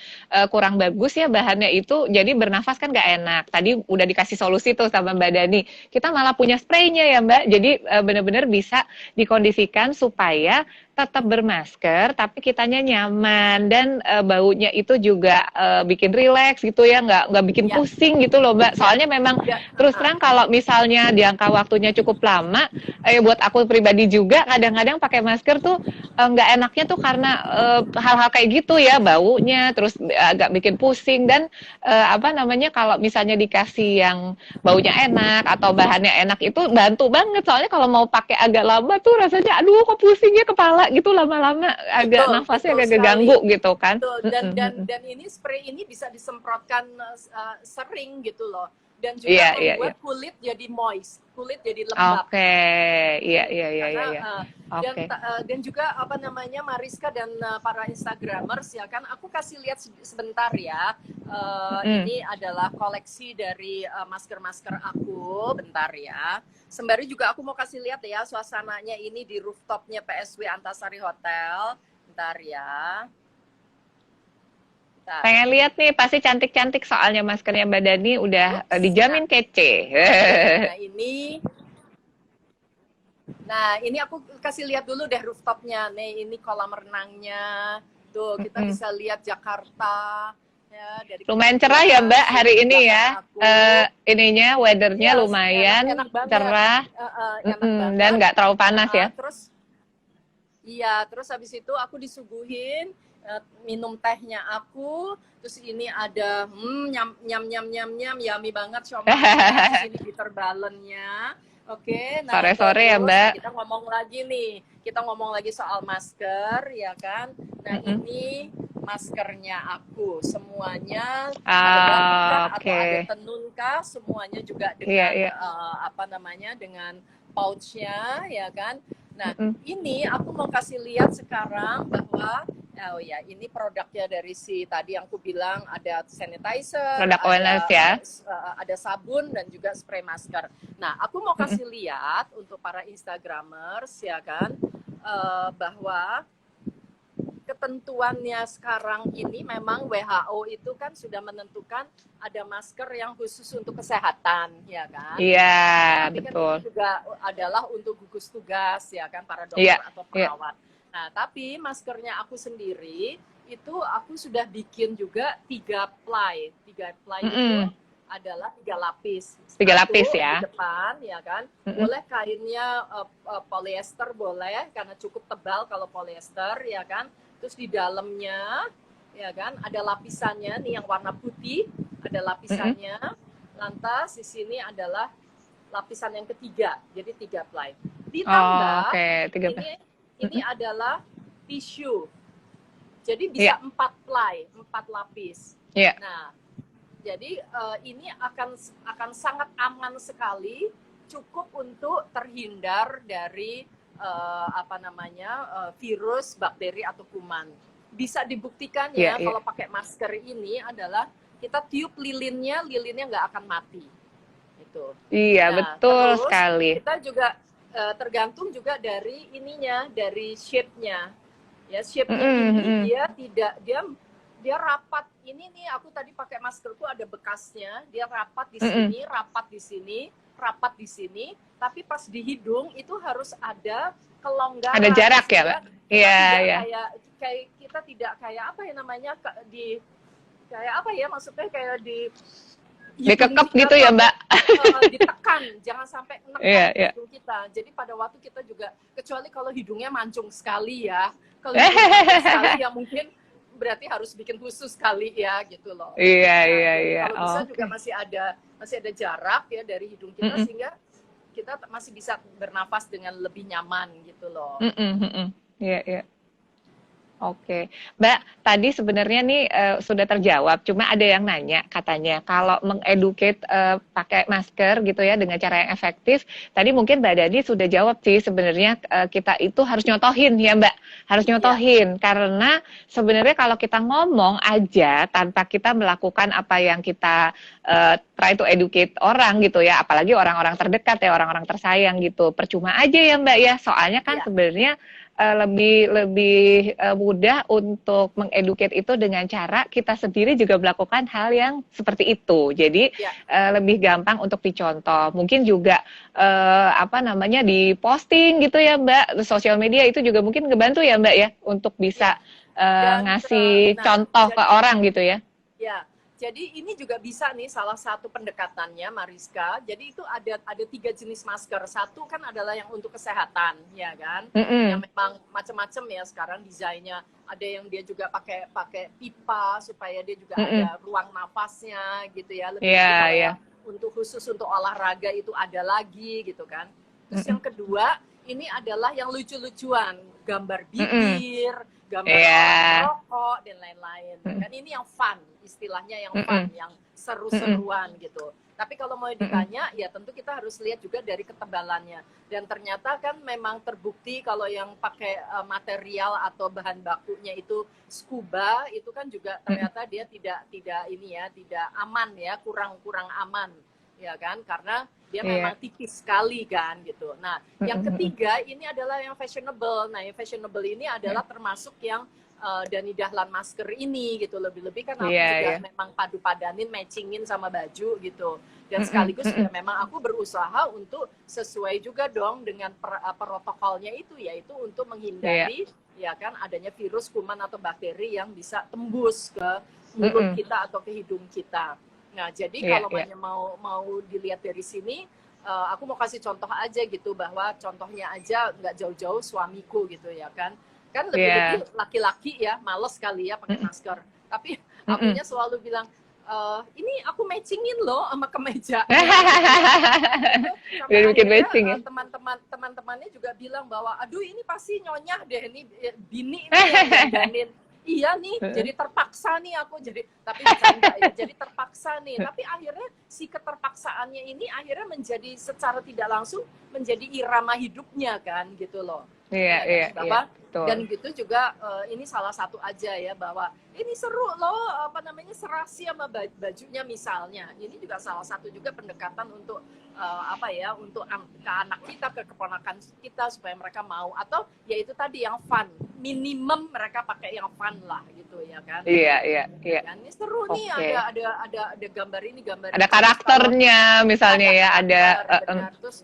S2: kurang bagus ya bahannya itu, jadi bernafas kan nggak enak. Tadi udah dikasih solusi tuh sama Mbak Dani. Kita malah punya spraynya ya Mbak. Jadi benar-benar bisa dikondisikan supaya tetap bermasker tapi kitanya nyaman dan baunya itu juga bikin rileks gitu ya, nggak bikin pusing gitu loh Mbak. Soalnya memang terus terang kalau misalnya jangka waktunya cukup lama, buat aku pribadi juga kadang-kadang pakai masker tuh nggak enaknya tuh karena hal-hal kayak gitu ya, baunya terus agak bikin pusing. Dan kalau misalnya dikasih yang baunya enak atau bahannya enak itu bantu banget. Soalnya kalau mau pakai agak lama tuh rasanya aduh kok pusingnya kepala gitu, lama-lama agak nafasnya agak keganggu gitu kan.
S3: Dan ini spray ini bisa disemprotkan sering gitu loh. Dan juga membuat kulit jadi moist, kulit jadi lembab.
S2: Iya.
S3: Dan juga Mariska dan para Instagramers ya kan, aku kasih lihat sebentar ya. Ini adalah koleksi dari masker-masker aku, bentar ya. Sembari juga aku mau kasih lihat ya suasananya ini di rooftopnya PSW Antasari Hotel, bentar ya.
S2: Pengen lihat nih, pasti cantik-cantik soalnya maskernya Mbak Dani udah dijamin kece.
S3: Nah ini aku kasih lihat dulu deh rooftopnya. Nih ini kolam renangnya. Tuh kita bisa lihat Jakarta. Ya, dari
S2: lumayan cerah ya Mbak hari ini ya. Ininya weathernya lumayan
S3: enak
S2: cerah,
S3: enak banget.
S2: dan nggak terlalu panas ya.
S3: Terus habis itu aku disuguhin minum tehnya aku, terus ini ada nyam yummy banget siomaynya, ini bitter balance-nya. Oke, nah
S2: sore-sore ya Mbak.
S3: Kita ngomong lagi soal masker ya kan. Nah ini maskernya aku semuanya ada atau ada tenunkah, semuanya juga dengan dengan pouchnya ya kan. Nah ini aku mau kasih lihat sekarang bahwa ini produknya dari tadi yang aku bilang, ada sanitizer,
S2: produk awareness ya,
S3: ada sabun dan juga spray masker. Nah, aku mau kasih lihat untuk para Instagramers ya kan, bahwa ketentuannya sekarang ini memang WHO itu kan sudah menentukan ada masker yang khusus untuk kesehatan ya kan.
S2: Iya,
S3: Kan
S2: betul.
S3: ini juga adalah untuk gugus tugas ya kan, para dokter atau perawat. Nah, tapi maskernya aku sendiri itu aku sudah bikin juga 3 ply. 3 ply itu adalah 3 lapis.
S2: 3 lapis ya.
S3: Di depan ya kan. Boleh kainnya polyester boleh karena cukup tebal kalau polyester ya kan. Terus di dalamnya ya kan ada lapisannya nih yang warna putih, ada lapisannya. Lantas di sini adalah lapisan yang ketiga. Jadi 3 ply. Ditambah ini adalah tisu. Jadi bisa 4 ply, 4 lapis. Nah, jadi ini akan sangat aman sekali, cukup untuk terhindar dari virus, bakteri atau kuman. Bisa dibuktikan kalau pakai masker ini adalah kita tiup lilinnya nggak akan mati. Itu.
S2: Iya, betul sekali.
S3: Kita juga tergantung juga dari ininya, dari shape-nya. Ya, shape-nya
S2: Mm-mm,
S3: ini
S2: mm-mm,
S3: dia rapat. Ini nih aku tadi pakai maskerku ada bekasnya. Dia rapat di
S2: mm-mm.
S3: sini, rapat di sini, rapat di sini. Tapi pas di hidung itu harus ada
S2: Ada
S3: kelonggaran
S2: jarak ya, Mbak?
S3: sehingga kita
S2: Iya,
S3: tidak
S2: iya.
S3: kayak kita tidak kayak apa ya namanya di kayak apa ya maksudnya kayak di hidung
S2: Dikekep
S3: kita
S2: gitu
S3: tuh
S2: ya,
S3: ada
S2: Mbak?
S3: ditekan, jangan sampai
S2: Iya,
S3: neken
S2: iya.
S3: hidung kita. Jadi pada waktu kita juga, kecuali kalau hidungnya mancung sekali ya, kalau hidungnya mancung sekali ya mungkin berarti harus bikin khusus kali ya gitu loh.
S2: Iya,
S3: Nah
S2: iya,
S3: jadi
S2: iya.
S3: kalau bisa
S2: Oke.
S3: juga masih ada jarak ya dari hidung kita
S2: Mm-mm,
S3: sehingga kita masih bisa bernafas dengan lebih nyaman gitu loh.
S2: mm-mm, mm-mm. Iya, iya. Oke, Mbak, tadi sebenarnya nih sudah terjawab, cuma ada yang nanya katanya kalau mengeducate pakai masker gitu ya dengan cara yang efektif, tadi mungkin Mbak Dani sudah jawab sih sebenarnya kita itu harus nyotohin ya Mbak, harus
S3: Iya,
S2: nyotohin karena sebenarnya kalau kita ngomong aja tanpa kita melakukan apa yang kita try to educate orang gitu ya, apalagi orang-orang terdekat ya, orang-orang tersayang gitu, percuma aja ya Mbak ya, soalnya kan
S3: iya,
S2: sebenarnya lebih lebih mudah untuk mengeduket itu dengan cara kita sendiri juga melakukan hal yang seperti itu. Jadi
S3: iya.
S2: lebih gampang untuk dicontoh. Mungkin juga apa namanya diposting gitu ya Mbak. Sosial media itu juga mungkin ngebantu ya Mbak ya untuk
S3: Iya.
S2: bisa
S3: Dan
S2: ngasih
S3: nah
S2: contoh ke
S3: jadi
S2: orang gitu ya.
S3: ya, jadi ini juga bisa nih salah satu pendekatannya Mariska. Jadi itu ada 3 jenis masker. Satu kan adalah yang untuk kesehatan, ya kan? Yang
S2: Mm-mm.
S3: memang macam-macam ya sekarang desainnya. Ada yang dia juga pakai pakai pipa supaya dia juga
S2: Mm-mm.
S3: ada ruang nafasnya gitu ya.
S2: Iya,
S3: Lebih-lebih kalau
S2: iya.
S3: yang untuk khusus untuk olahraga itu ada lagi gitu kan. Terus
S2: Mm-mm.
S3: yang kedua ini adalah yang lucu-lucuan, gambar
S2: Mm-mm.
S3: bibir, gambar orang
S2: Iya.
S3: merokok dan lain-lain.
S2: Mm-mm.
S3: Kan ini yang fun, istilahnya yang fun,
S2: Mm-mm.
S3: yang
S2: Mm-mm.
S3: seru-seruan gitu. Tapi kalau mau
S2: Mm-mm.
S3: ditanya, ya tentu kita harus lihat juga dari ketebalannya. Dan ternyata kan memang terbukti kalau yang pakai material atau bahan bakunya itu scuba, itu kan juga ternyata dia tidak ini ya, tidak aman ya, kurang aman ya kan, karena dia
S2: Iya.
S3: memang tipis sekali kan gitu. Nah, yang
S2: Mm-mm.
S3: ketiga ini adalah yang fashionable. Nah, yang fashionable ini adalah termasuk yang Dani Dahlan masker ini gitu. Lebih-lebih kan aku
S2: Iya,
S3: juga
S2: iya.
S3: memang padu-padanin, matchingin sama baju gitu. Dan
S2: Mm-mm.
S3: sekaligus
S2: Mm-mm.
S3: juga memang aku berusaha untuk sesuai juga dong dengan protokolnya itu, yaitu untuk
S2: Iya.
S3: menghindari ya kan adanya virus, kuman atau bakteri yang bisa tembus ke mulut
S2: Mm-mm.
S3: kita atau ke hidung kita. Nah, jadi
S2: Iya,
S3: kalau
S2: iya.
S3: mau dilihat dari sini, aku mau kasih contoh aja gitu, bahwa contohnya aja nggak jauh-jauh suamiku gitu ya kan. Kan
S2: Iya.
S3: lebih-lebih laki-laki ya, males kali ya pakai
S2: Mm-mm.
S3: masker. Tapi
S2: Mm-mm.
S3: akunya selalu bilang, ini aku matchingin loh sama kemejanya gitu ya. Itu sampai
S2: Udah bikin
S3: akhirnya
S2: matching ya.
S3: teman-temannya juga bilang bahwa aduh ini pasti nyonyah deh, ini bini ini yang dandanin. Iya nih, jadi terpaksa nih aku tapi bercanda ya, jadi terpaksa nih. Tapi akhirnya si keterpaksaannya ini akhirnya menjadi secara tidak langsung menjadi irama hidupnya kan gitu loh.
S2: Iya,
S3: Ya kan,
S2: iya, iya.
S3: bahwa
S2: Betul.
S3: dan gitu juga ini salah satu aja ya, bahwa ini seru loh apa namanya, serasi sama bajunya misalnya. Ini juga salah satu juga pendekatan untuk apa ya, untuk ke anak kita, ke keponakan kita supaya mereka mau, atau ya itu tadi yang fun, minimum mereka pakai yang fun lah gitu ya kan.
S2: Iya, iya, iya.
S3: Kan ini seru nih,
S2: Oke.
S3: ada gambar ini, gambar
S2: Ada
S3: itu.
S2: karakternya misalnya ya, ada
S3: Benar. Terus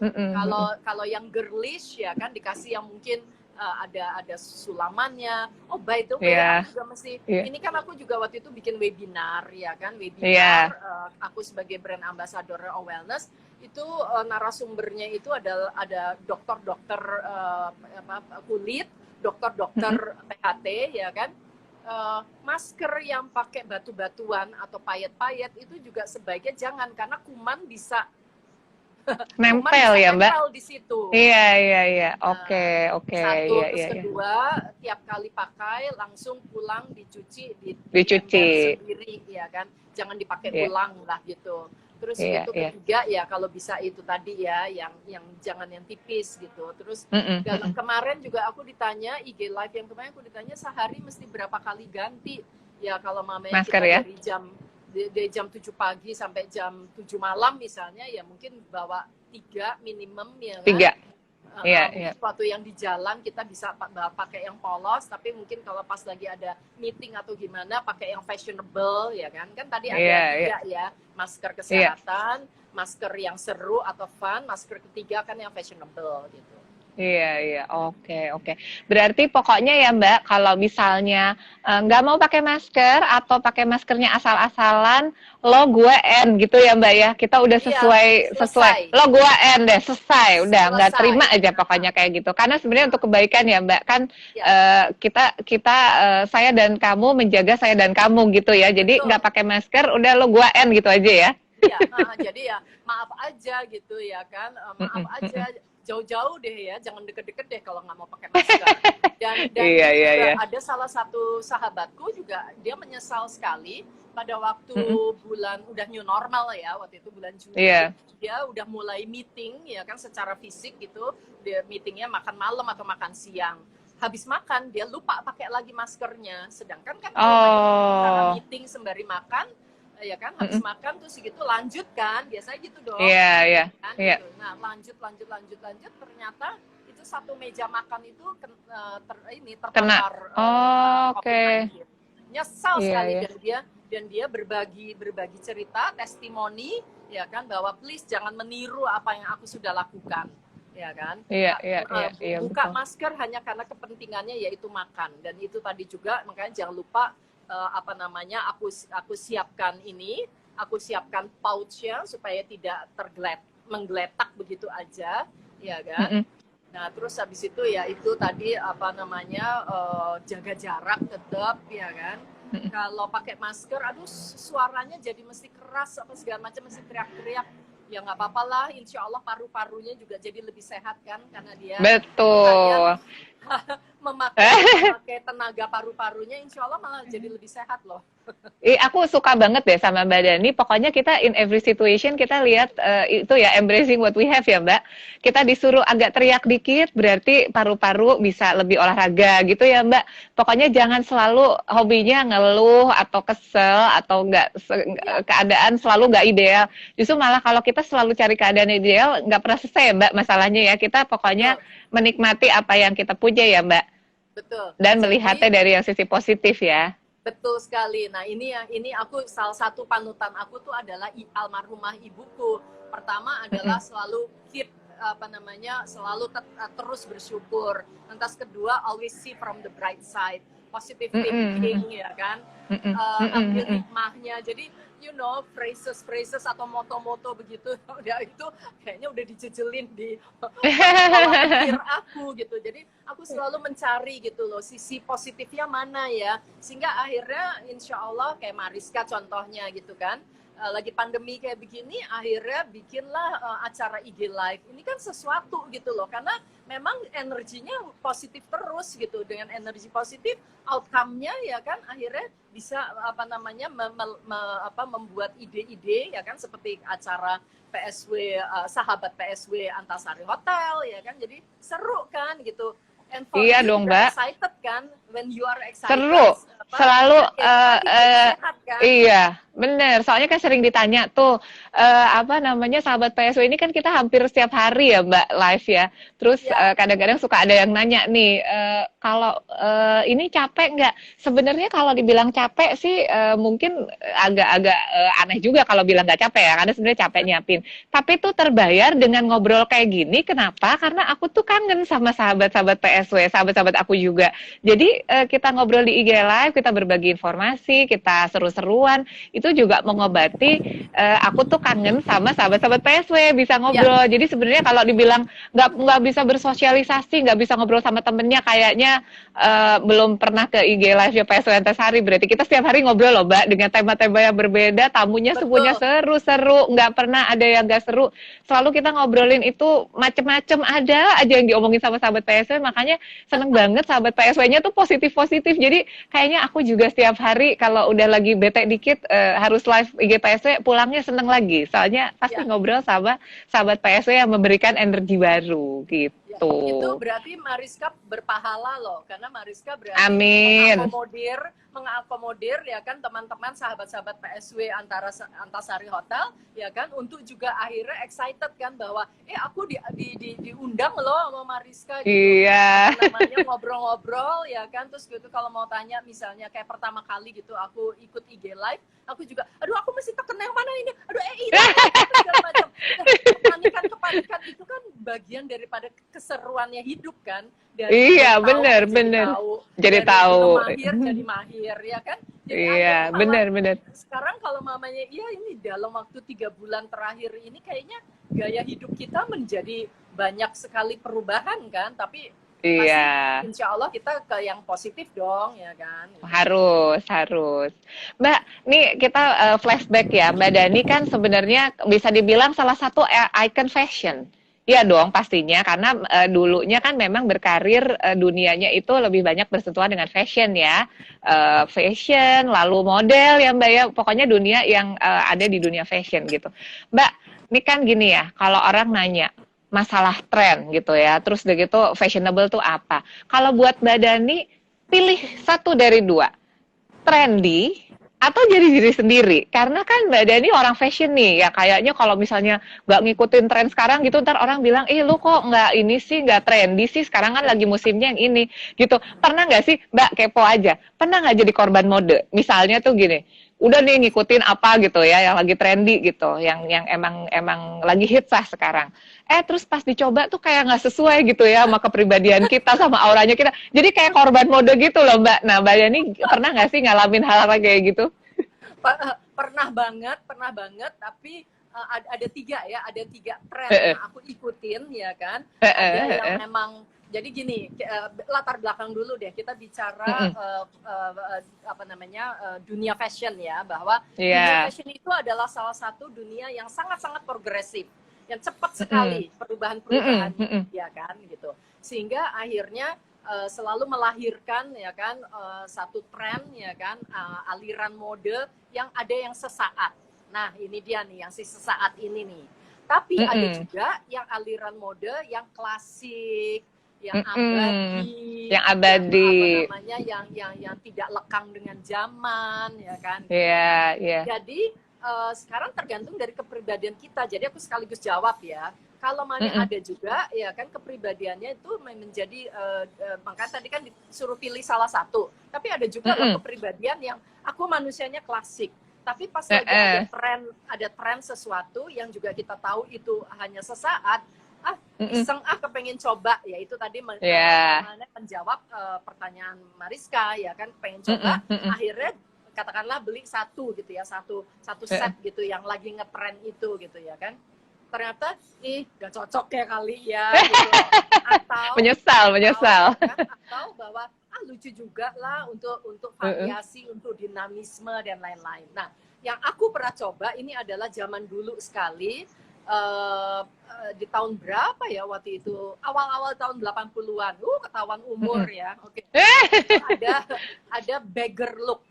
S3: kalau yang girlish ya kan dikasih yang mungkin ada sulamannya. Oh, by the way,
S2: Iya.
S3: aku juga mesti
S2: Iya.
S3: ini kan aku juga waktu itu bikin webinar ya kan,
S2: Iya.
S3: aku sebagai brand ambassador wellness itu narasumbernya itu ada dokter-dokter kulit, dokter-dokter THT ya kan. Masker yang pakai batu-batuan atau payet-payet itu juga sebaiknya jangan, karena kuman bisa
S2: Nempel ya, Mbak?
S3: nempel di situ.
S2: Iya, iya, iya.
S3: Nah,
S2: Oke, oke.
S3: satu,
S2: Iya,
S3: terus
S2: iya, iya.
S3: kedua, tiap kali pakai langsung pulang dicuci,
S2: Dicuci.
S3: diember sendiri, ya kan? Jangan dipakai
S2: Iya.
S3: ulang lah gitu. Terus
S2: Iya,
S3: itu
S2: iya.
S3: ketiga ya kalau bisa itu tadi ya, yang jangan yang tipis gitu. Terus
S2: Mm-mm,
S3: dalam
S2: mm-mm.
S3: kemarin juga aku ditanya, IG live yang kemarin aku ditanya sehari mesti berapa kali ganti. Ya kalau mamanya
S2: Masker
S3: kita
S2: ya?
S3: dari jam 7 pagi sampai jam 7 malam misalnya, ya mungkin bawa 3 minimum ya kan?
S2: 3. Iya,
S3: Mungkin
S2: iya.
S3: sesuatu yang di jalan kita bisa pakai yang polos, tapi mungkin kalau pas lagi ada meeting atau gimana pakai yang fashionable, ya kan? Kan tadi ada
S2: Iya, iya.
S3: 3 ya, masker
S2: Iya.
S3: kesehatan, masker yang seru atau fun, masker ketiga kan yang fashionable gitu.
S2: Iya, iya, oke, oke. Berarti pokoknya ya Mbak, kalau misalnya nggak mau pakai masker atau pakai maskernya asal-asalan, lo gue N gitu ya Mbak ya. Kita udah
S3: Iya,
S2: sesuai.
S3: selesai.
S2: Lo gue N deh, selesai. Udah nggak terima
S3: Selesai.
S2: aja pokoknya kayak gitu. Karena sebenarnya untuk kebaikan ya Mbak, kan
S3: Ya,
S2: saya dan kamu menjaga saya dan kamu gitu ya. Jadi
S3: betul.
S2: nggak pakai masker, udah lo gue N gitu aja ya.
S3: Iya, jadi ya maaf aja gitu ya kan, maaf
S2: Mm-mm,
S3: aja,
S2: mm-mm.
S3: jauh-jauh deh ya, jangan deket-deket deh kalau nggak mau pakai masker. Dan
S2: Iya,
S3: ini
S2: iya,
S3: juga
S2: iya.
S3: ada salah satu sahabatku juga, dia menyesal sekali pada waktu
S2: Mm-mm.
S3: bulan udah new normal ya, waktu itu bulan Juli,
S2: Iya.
S3: dia udah mulai meeting ya kan secara fisik gitu, dia meetingnya makan malam atau makan siang. Habis makan dia lupa pakai lagi maskernya, sedangkan kan kalau cara
S2: Oh.
S3: meeting sembari makan ya kan, habis
S2: Mm-mm.
S3: makan terus gitu lanjut kan, biasanya gitu dong
S2: Iya, iya,
S3: kan
S2: iya.
S3: gitu. Nah lanjut ternyata itu satu meja makan itu
S2: Kena.
S3: terpapar
S2: Oh, oke.
S3: COVID-19. Nyesal
S2: Iya,
S3: sekali,
S2: iya.
S3: dan dia berbagi cerita, testimoni ya kan, bahwa please jangan meniru apa yang aku sudah lakukan ya kan.
S2: Iya, iya, iya, iya,
S3: Buka
S2: betul.
S3: masker hanya karena kepentingannya yaitu makan, dan itu tadi juga makanya jangan lupa aku siapkan aku siapkan pouchnya supaya tidak menggeletak begitu aja ya kan.
S2: Mm-mm.
S3: Nah terus habis itu ya itu tadi jaga jarak tetap ya kan.
S2: Mm-mm.
S3: Kalau pakai masker aduh suaranya jadi mesti keras apa segala macam, mesti teriak-teriak, ya nggak apa-apa lah, insya Allah paru-parunya juga jadi lebih sehat kan, karena dia
S2: Betul.
S3: memakai tenaga paru-parunya, insya Allah malah jadi lebih sehat loh.
S2: Aku suka banget deh sama Mbak Dani. Pokoknya kita in every situation kita lihat itu ya embracing what we have ya Mbak. Kita disuruh agak teriak dikit berarti paru-paru bisa lebih olahraga gitu ya Mbak. Pokoknya jangan selalu hobinya ngeluh atau kesel atau keadaan selalu nggak ideal. Justru malah kalau kita selalu cari keadaan ideal nggak pernah selesai ya Mbak masalahnya ya. Kita pokoknya menikmati apa yang kita punya ya Mbak.
S3: Betul.
S2: Dan
S3: Jadi,
S2: melihatnya dari yang sisi positif ya.
S3: betul sekali. Nah ini aku salah satu panutan aku tuh adalah almarhumah ibuku. Pertama adalah selalu selalu terus bersyukur. Lantas kedua, always see from the bright side, positive thinking ya kan. Ambil hikmahnya. Jadi phrases atau moto-moto begitu udah itu kayaknya udah dijejelin di pola pikir aku gitu. Jadi aku selalu mencari gitu loh sisi positifnya mana ya, sehingga akhirnya insya Allah kayak Mariska contohnya gitu kan, lagi pandemi kayak begini akhirnya bikinlah acara IG Live. Ini kan sesuatu gitu loh, karena memang energinya positif terus gitu. Dengan energi positif outcome-nya ya kan akhirnya bisa membuat ide-ide ya kan, seperti acara PSW sahabat PSW Antasari Hotel ya kan, jadi seru kan gitu. And for
S2: Iya
S3: you
S2: dong,
S3: juga
S2: Mbak.
S3: excited kan, when you are excited
S2: Seru. Selalu
S3: sehat kan.
S2: iya, bener. Soalnya kan sering ditanya tuh sahabat PSW ini kan kita hampir setiap hari ya Mbak live ya. Terus kadang-kadang suka ada yang nanya nih, kalau ini capek nggak? Sebenarnya kalau dibilang capek sih mungkin agak-agak aneh juga kalau bilang nggak capek ya, karena sebenarnya capek nyiapin. Tapi tuh terbayar dengan ngobrol kayak gini. Kenapa? Karena aku tuh kangen sama sahabat-sahabat PSW, sahabat-sahabat aku juga. Jadi kita ngobrol di IG Live, kita berbagi informasi, kita seru-seruan, itu juga mengobati aku tuh kangen sama sahabat-sahabat PSW, bisa ngobrol. Jadi sebenarnya kalau dibilang nggak bisa bersosialisasi, nggak bisa ngobrol sama temennya, kayaknya belum pernah ke IG Live ya PSW Antasari. Berarti kita setiap hari ngobrol loh Mbak, dengan tema-tema yang berbeda, tamunya semuanya seru-seru, nggak pernah ada yang nggak seru. Selalu kita ngobrolin itu macem-macem, ada aja yang diomongin sama sahabat PSW. Makanya seneng banget sahabat PSW-nya tuh positif-positif. Jadi kayaknya aku juga setiap hari kalau udah lagi bete dikit harus live IG PSW, pulangnya seneng lagi. Soalnya pasti ngobrol sama sahabat PSW yang memberikan energi baru gitu.
S3: Ya,
S2: gitu.
S3: itu berarti Mariska berpahala loh, karena Mariska berarti
S2: Amin.
S3: mengakomodir ya kan teman-teman sahabat-sahabat PSW Antasari Hotel ya kan, untuk juga akhirnya excited kan bahwa aku diundang loh sama Mariska gitu.
S2: Iya.
S3: Namanya ngobrol-ngobrol ya kan, terus gitu kalau mau tanya misalnya kayak pertama kali gitu aku ikut IG live, aku juga aduh aku mesti tekan yang mana ini, aduh ini segala macam. Kepanikan itu kan bagian daripada keseruannya hidup kan. Dari
S2: Iya,
S3: tahu
S2: bener. Jadi
S3: dari
S2: tahu.
S3: mahir jadi mahir ya kan. Jadi
S2: Iya,
S3: akhirnya
S2: bener.
S3: sekarang kalau mamanya ini dalam waktu 3 bulan terakhir ini kayaknya gaya hidup kita menjadi banyak sekali perubahan kan, tapi pasti
S2: Iya.
S3: insya Allah kita ke yang positif dong ya kan.
S2: Harus. Mbak, nih kita flashback ya. Mbak Dani kan sebenarnya bisa dibilang salah satu icon fashion. Iya dong pastinya, karena dulunya kan memang berkarir dunianya itu lebih banyak bersentuhan dengan fashion ya. Fashion, lalu model ya Mbak ya. Pokoknya dunia yang ada di dunia fashion gitu. Mbak, ini kan gini ya, kalau orang nanya masalah tren gitu ya, terus udah gitu fashionable tuh apa? Kalau buat Mbak Dani, pilih satu dari dua, trendy atau jadi diri sendiri. Karena kan Mbak Dani orang fashion nih, ya kayaknya kalau misalnya nggak ngikutin tren sekarang gitu, ntar orang bilang, lu kok nggak ini sih, nggak trendy sih, sekarang kan lagi musimnya yang ini, gitu. Pernah nggak sih, Mbak, kepo aja, pernah nggak jadi korban mode? Misalnya tuh gini, udah nih ngikutin apa gitu ya, yang lagi trendy gitu, yang emang lagi hits lah sekarang. Terus pas dicoba tuh kayak nggak sesuai gitu ya sama kepribadian kita, sama auranya kita. Jadi kayak korban mode gitu loh Mbak. Nah Mbak Yani pernah nggak sih ngalamin hal-hal kayak gitu?
S3: Pernah banget. Tapi ada 3 ya, ada 3 tren yang aku ikutin ya kan. Ada yang memang jadi gini, latar belakang dulu deh, kita bicara dunia fashion ya, bahwa dunia fashion itu adalah salah satu dunia yang sangat-sangat progresif, yang cepat sekali perubahan-perubahannya ya kan gitu, sehingga akhirnya selalu melahirkan ya kan satu tren ya kan, aliran mode yang ada yang sesaat. Nah ini dia nih yang sesaat ini nih, tapi ada juga yang aliran mode yang klasik, yang abadi, yang tidak lekang dengan zaman ya kan. Jadi sekarang tergantung dari kepribadian kita. Jadi aku sekaligus jawab ya. Kalau mana ada juga ya kan kepribadiannya itu menjadi makanya tadi kan disuruh pilih salah satu. Tapi ada juga kepribadian yang aku manusianya klasik. Tapi pas lagi ada tren sesuatu yang juga kita tahu itu hanya sesaat, iseng kepengen coba, ya itu tadi menjawab pertanyaan Mariska ya kan, pengen coba, akhirnya katakanlah beli satu gitu ya, satu set gitu yang lagi ngetren itu gitu ya kan, ternyata gak cocok ya kali ya gitu. Atau menyesal atau bahwa lucu juga lah untuk variasi, untuk dinamisme dan lain-lain. Nah yang aku pernah coba ini adalah zaman dulu sekali, di tahun berapa ya waktu itu, awal-awal tahun 80-an, ketahuan umur ya, oke. Ada beggar look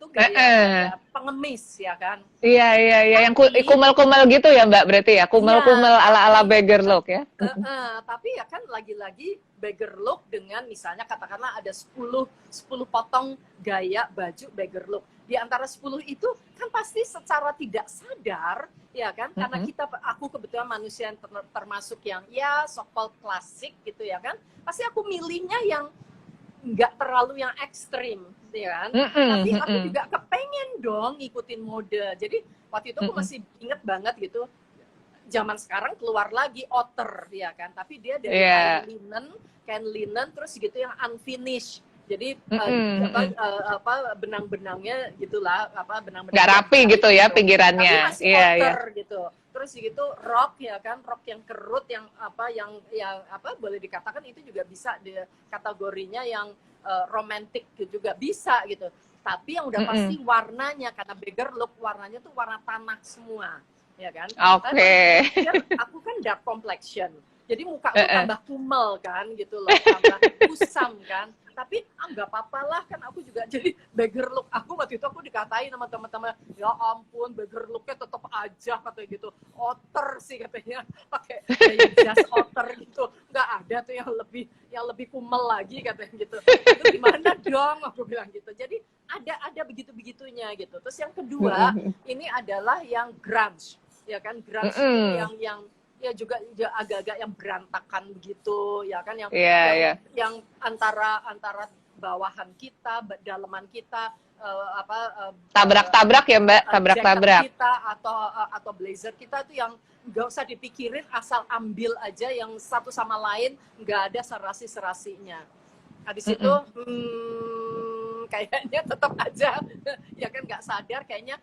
S3: tuh gaya pengemis ya kan.
S2: Iya, yang kumel-kumel gitu ya Mbak, berarti ya, kumel-kumel ala-ala beggar look ya.
S3: Tapi ya kan lagi-lagi beggar look dengan misalnya katakanlah ada 10 potong gaya baju beggar look. Di antara 10 itu kan pasti secara tidak sadar ya kan, karena aku kebetulan manusia yang termasuk yang ya so-called klasik gitu ya kan, pasti aku milihnya yang nggak terlalu yang ekstrim ya kan, tapi aku juga kepengen dong ngikutin mode. Jadi waktu itu aku masih inget banget gitu, zaman sekarang keluar lagi outer ya kan, tapi dia dari kain linen terus gitu yang unfinished. Jadi benang-benangnya gitulah, benang-benang
S2: nggak rapi gitu ya pinggirannya.
S3: Tapi masih outer gitu. Terus gitu rok ya kan, rok yang kerut, yang boleh dikatakan itu juga bisa kategorinya yang romantis juga bisa gitu. Tapi yang udah pasti warnanya, karena beggar look warnanya tuh warna tanah semua ya kan.
S2: Oke.
S3: Aku kan dark complexion. Jadi muka aku tambah kumel kan gitu loh, tambah kusam kan. Tapi nggak apa-apa lah, kan aku juga jadi beggar look. Aku waktu itu aku dikatain sama teman-teman, ya ampun beggar looknya tetap aja katanya gitu. Otter sih katanya, pakai gaya jas otter gitu. Nggak ada tuh yang lebih kumel lagi katanya gitu. Itu gimana dong, aku bilang gitu. Jadi ada begitu-begitunya gitu. Terus yang kedua, ini adalah yang grunge, ya kan, grunge itu yang ya juga agak-agak yang berantakan begitu, ya kan, yang antara bawahan kita, dalaman kita,
S2: tabrak-tabrak ya Mbak, tabrak-tabrak
S3: kita atau blazer kita tuh yang nggak usah dipikirin, asal ambil aja yang satu sama lain, nggak ada serasi-serasinya. Habis itu kayaknya tetap aja ya kan, nggak sadar kayaknya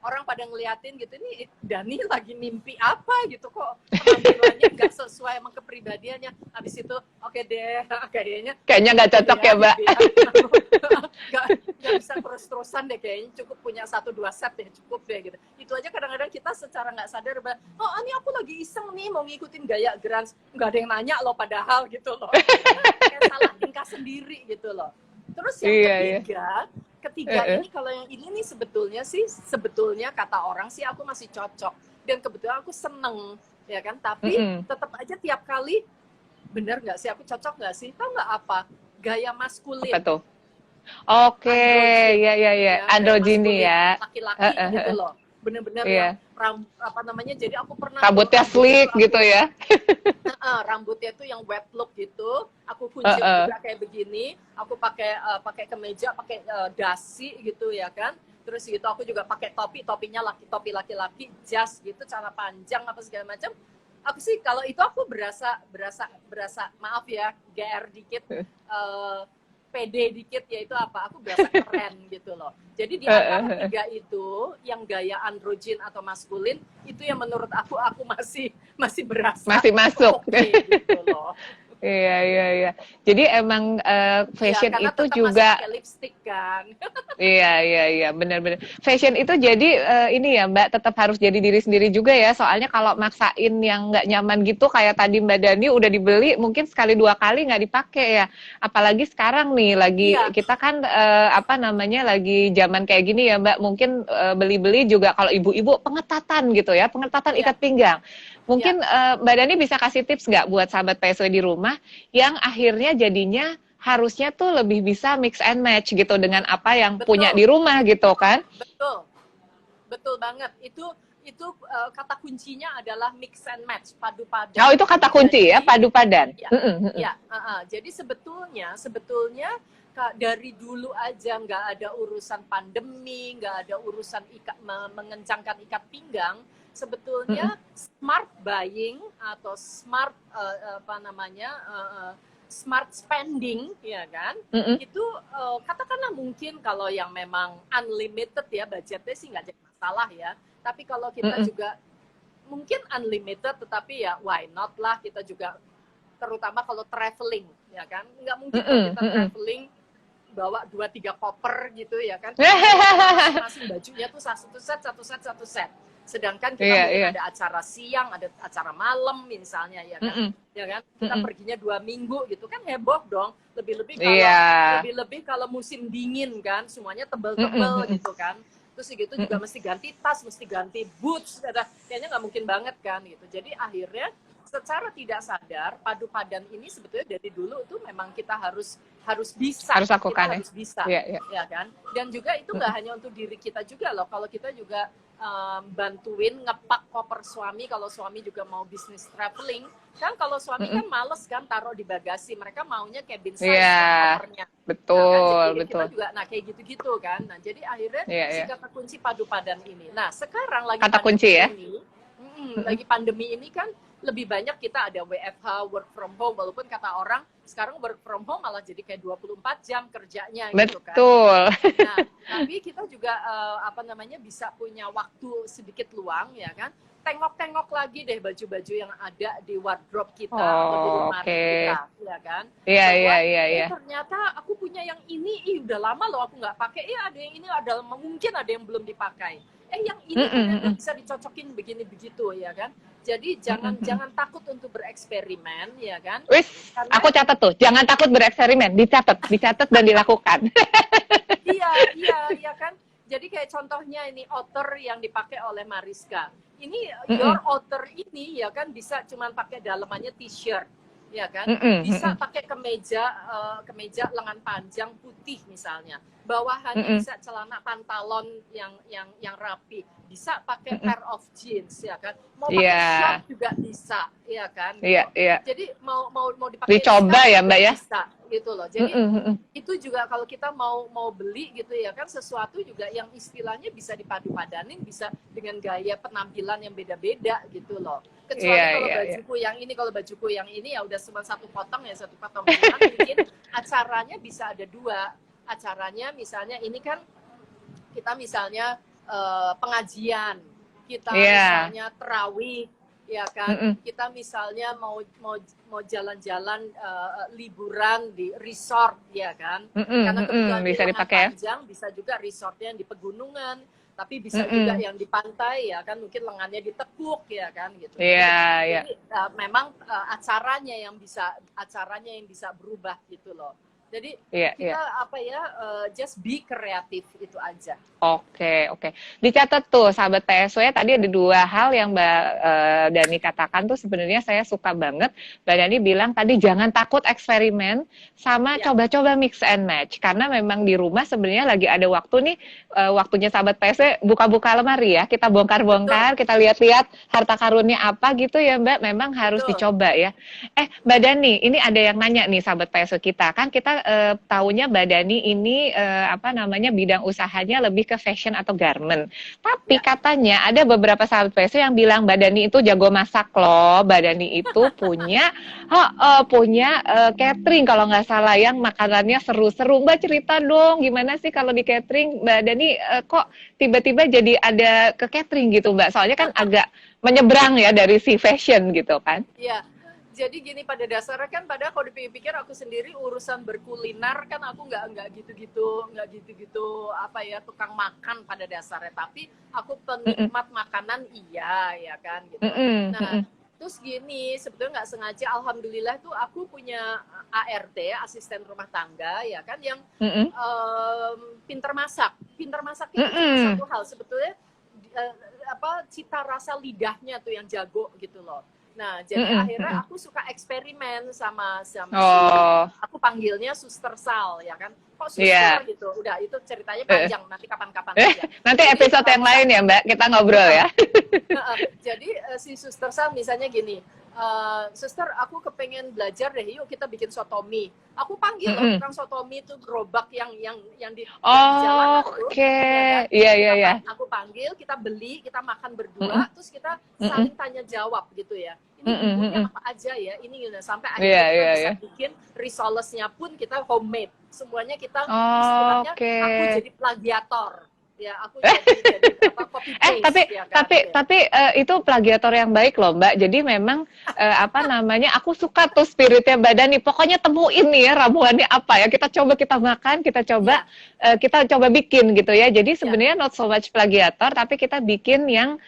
S3: orang pada ngeliatin gitu, nih Dani lagi mimpi apa gitu, kok penampilannya nggak sesuai sama kepribadiannya. Habis itu oke deh, kayaknya nggak cocok ya Mbak, nggak bisa terus-terusan deh, kayaknya cukup punya 1-2 set deh, cukup deh gitu. Itu aja kadang-kadang kita secara nggak sadar, oh ini aku lagi iseng nih mau ngikutin gaya grunge, nggak ada yang nanya loh padahal gitu loh, kayak salah tingkah sendiri gitu loh. Terus yang ketiga ini, kalau yang ini nih sebetulnya kata orang sih aku masih cocok dan kebetulan aku seneng, ya kan, tapi tetap aja tiap kali bener nggak sih aku cocok nggak sih, tahu nggak apa, gaya maskulin.
S2: Apa tuh? Oke, ya androgini ya,
S3: laki-laki gitu loh, bener-bener yang jadi aku pernah
S2: rambutnya slick gitu ya.
S3: Rambutnya tuh yang wet look gitu, aku kunci juga kayak begini, aku pakai kemeja, pakai dasi gitu ya kan, terus gitu aku juga pakai topinya topi laki-laki, jas gitu, celana panjang apa segala macam. Aku sih kalau itu aku berasa maaf ya, GR dikit, pede dikit, ya itu apa, aku berasa keren gitu loh. Jadi di antara tiga itu, yang gaya androgen atau maskulin itu yang menurut aku masih berasa
S2: masih masuk.
S3: Gitu loh.
S2: Iya. Jadi emang fashion
S3: ya,
S2: itu juga
S3: pakai lipstick kan.
S2: Iya, benar-benar. Fashion itu jadi ini ya Mbak, tetap harus jadi diri sendiri juga ya. Soalnya kalau maksain yang nggak nyaman gitu, kayak tadi Mbak Dani udah dibeli, mungkin sekali 2 kali nggak dipakai ya. Apalagi sekarang nih lagi kita kan lagi zaman kayak gini ya Mbak. Mungkin beli-beli juga kalau ibu-ibu pengetatan gitu ya, pengetatan ikat pinggang. Mungkin Mbak Dani bisa kasih tips nggak buat sahabat PSW di rumah yang akhirnya jadinya harusnya tuh lebih bisa mix and match gitu dengan apa yang punya di rumah gitu kan?
S3: Betul banget. Itu kata kuncinya adalah mix and match, padu padan.
S2: Oh, itu kata kunci ya, padu padan.
S3: Jadi sebetulnya dari dulu aja nggak ada urusan pandemi, nggak ada urusan mengencangkan ikat pinggang. Sebetulnya smart buying atau smart smart spending, ya kan, itu katakanlah mungkin kalau yang memang unlimited ya budgetnya sih nggak jadi masalah ya. Tapi kalau kita juga mungkin unlimited, tetapi ya why not lah, kita juga terutama kalau traveling, ya kan, nggak mungkin kalau kita traveling bawa 2-3 koper gitu ya kan, masing-masing bajunya tuh satu set. Sedangkan kita mungkin ada acara siang, ada acara malam misalnya, ya kan, ya kan, kita perginya 2 minggu gitu kan, heboh dong. Lebih-lebih kalau musim dingin kan, semuanya tebel-tebel gitu kan. Terus gitu juga mesti ganti tas, mesti ganti boots, kayaknya nggak mungkin banget kan gitu. Jadi akhirnya secara tidak sadar padu padan ini sebetulnya dari dulu itu memang kita harus bisa,
S2: lakukan,
S3: harus bisa, ya kan. Dan juga itu nggak hanya untuk diri kita juga loh, kalau kita juga bantuin ngepak koper suami, kalau suami juga mau bisnis traveling kan, kalau suami kan males kan taruh di bagasi, mereka maunya cabin size kopernya.
S2: Betul,
S3: jadi kita juga kayak gitu-gitu kan. Nah jadi akhirnya si kata kunci padu padan ini. Nah sekarang lagi
S2: kata kunci
S3: lagi pandemi ini kan lebih banyak kita ada WFH, work from home, walaupun kata orang sekarang work from home malah jadi kayak 24 jam kerjanya gitu kan.
S2: Betul.
S3: Nah, tapi kita juga bisa punya waktu sedikit luang, ya kan. Tengok-tengok lagi deh baju-baju yang ada di wardrobe kita atau di lemari kita, ya kan.
S2: Iya.
S3: Ternyata aku punya yang ini, udah lama loh aku nggak pakai. Ada yang ini, mungkin ada yang belum dipakai. yang ini
S2: Mm-mm,
S3: ternyata
S2: mm-mm.
S3: bisa dicocokin begini begitu ya kan. Jadi jangan takut untuk bereksperimen ya kan,
S2: Wis,
S3: karena
S2: aku catat tuh, jangan takut bereksperimen, dicatat dan dilakukan.
S3: iya, iya, iya kan. Jadi kayak contohnya ini outer yang dipakai oleh Mariska. Ini your
S2: Mm-mm,
S3: outer ini ya kan bisa cuman pakai dalamannya t-shirt, ya kan.
S2: mm-mm,
S3: Bisa
S2: mm-mm,
S3: pakai kemeja lengan panjang putih misalnya. Bawahannya
S2: mm-mm,
S3: bisa celana pantalon yang rapi. Bisa pakai
S2: mm-mm.
S3: pair of jeans ya kan. Mau pakai
S2: Iya,
S3: short juga bisa, ya kan
S2: iya,
S3: gitu.
S2: iya.
S3: Jadi mau dipakai
S2: Dicoba
S3: scarf
S2: ya,
S3: juga
S2: Mbak ya.
S3: bisa gitu loh. Jadi
S2: Mm-mm, mm-mm.
S3: itu juga kalau kita mau beli gitu ya kan, sesuatu juga yang istilahnya bisa dipadu-padanin, bisa dengan gaya penampilan yang beda-beda gitu loh.
S2: Iya,
S3: Kecuali kalau
S2: iya, iya.
S3: bajuku yang ini ya udah cuma satu potong. Cuman mungkin acaranya bisa ada dua. Acaranya misalnya ini kan kita misalnya pengajian, kita
S2: Iya.
S3: misalnya terawih, ya kan?
S2: Mm-mm,
S3: Kita misalnya mau jalan-jalan liburan di resort, ya kan?
S2: mm-mm,
S3: Karena
S2: mm-mm.
S3: kebetulan di
S2: Bisa
S3: lengan
S2: dipakai ya.
S3: panjang bisa juga resortnya di pegunungan, tapi bisa juga
S2: Mm-mm.
S3: yang di pantai, ya kan? Mungkin lengannya ditekuk, ya kan? Gitu.
S2: Iya, iya.
S3: Jadi memang acaranya yang bisa berubah gitu loh. Jadi
S2: Iya, iya.
S3: kita apa ya, just be kreatif itu aja.
S2: Oke, oke. Dicatat tuh, sahabat PSW, tadi ada dua hal yang Mbak Dani katakan tuh sebenarnya saya suka banget. Mbak Dani bilang tadi jangan takut eksperimen sama
S3: Ya,
S2: coba-coba mix and match. Karena memang di rumah sebenarnya lagi ada waktu nih, waktunya sahabat PSW buka-buka lemari ya. Kita
S3: betul,
S2: bongkar-bongkar, kita lihat-lihat harta karunnya apa gitu ya Mbak. Memang harus
S3: betul.
S2: dicoba ya. Mbak Dani, ini ada yang nanya nih sahabat PSW kita. Kan kita tahunya Mbak Dani ini apa namanya bidang usahanya lebih ke fashion atau garment. Tapi
S3: Ya,
S2: katanya ada beberapa sahabat PSW yang bilang Mbak Dani itu jago masak loh. Mbak Dani itu punya catering kalau nggak salah yang makanannya seru-seru. Mbak cerita dong gimana sih kalau di catering Mbak Dani kok tiba-tiba jadi ada ke catering gitu Mbak? Soalnya kan agak menyeberang ya dari si fashion gitu kan.
S3: ya. Jadi gini, pada dasarnya kan, pada kalau dipikir aku sendiri urusan berkuliner kan aku nggak gitu-gitu apa ya, tukang makan pada dasarnya, tapi aku
S2: Mm-mm,
S3: penikmat makanan, iya ya kan gitu.
S2: mm-mm,
S3: Nah,
S2: mm-mm,
S3: terus gini, sebetulnya nggak sengaja, alhamdulillah tuh aku punya ART, asisten rumah tangga ya kan, yang
S2: mm-mm,
S3: pinter masak. Pinter masak itu cuma
S2: mm-mm.
S3: satu hal sebetulnya, eh, cita rasa lidahnya tuh yang jago gitu loh. Nah, jadi
S2: Mm-mm, mm-mm.
S3: akhirnya aku suka eksperimen sama si,
S2: Oh,
S3: aku panggilnya Suster Sal ya kan. Kok
S2: iya.
S3: suster gitu? Udah, itu ceritanya
S2: Eh,
S3: panjang, nanti kapan-kapan aja.
S2: nanti
S3: Jadi
S2: episode yang lain ya Mbak, kita ngobrol ya.
S3: jadi si Suster Sal misalnya gini, Suster aku kepengen belajar deh, yuk kita bikin sotomi. Aku panggil loh
S2: Mm-mm.
S3: tukang sotomi itu, gerobak yang di
S2: Oh,
S3: jalanan tuh,
S2: oke.
S3: ya kan?
S2: Iya, iya, iya.
S3: Aku panggil, kita beli, kita makan
S2: Mm-mm,
S3: berdua, terus kita
S2: mm-mm,
S3: saling tanya jawab gitu ya. Ini
S2: mm-mm,
S3: bumbunya
S2: mm-mm.
S3: apa aja ya, ini gitu. Sampai
S2: Iya,
S3: akhirnya kita
S2: iya,
S3: bisa
S2: iya.
S3: bikin risolesnya pun kita homemade. Semuanya kita istilahnya,
S2: Oke.
S3: aku jadi plagiator. Ya, aku jadi copy
S2: Tapi
S3: paste ya kan. Ya.
S2: itu plagiator yang baik loh Mbak. Jadi memang apa namanya, aku suka tuh spiritnya Mbak Dani. Pokoknya temuin nih ya ramuannya apa ya. Kita coba kita makan,
S3: Ya,
S2: kita coba bikin gitu ya. Jadi
S3: ya,
S2: sebenarnya not so much plagiator, tapi kita bikin yang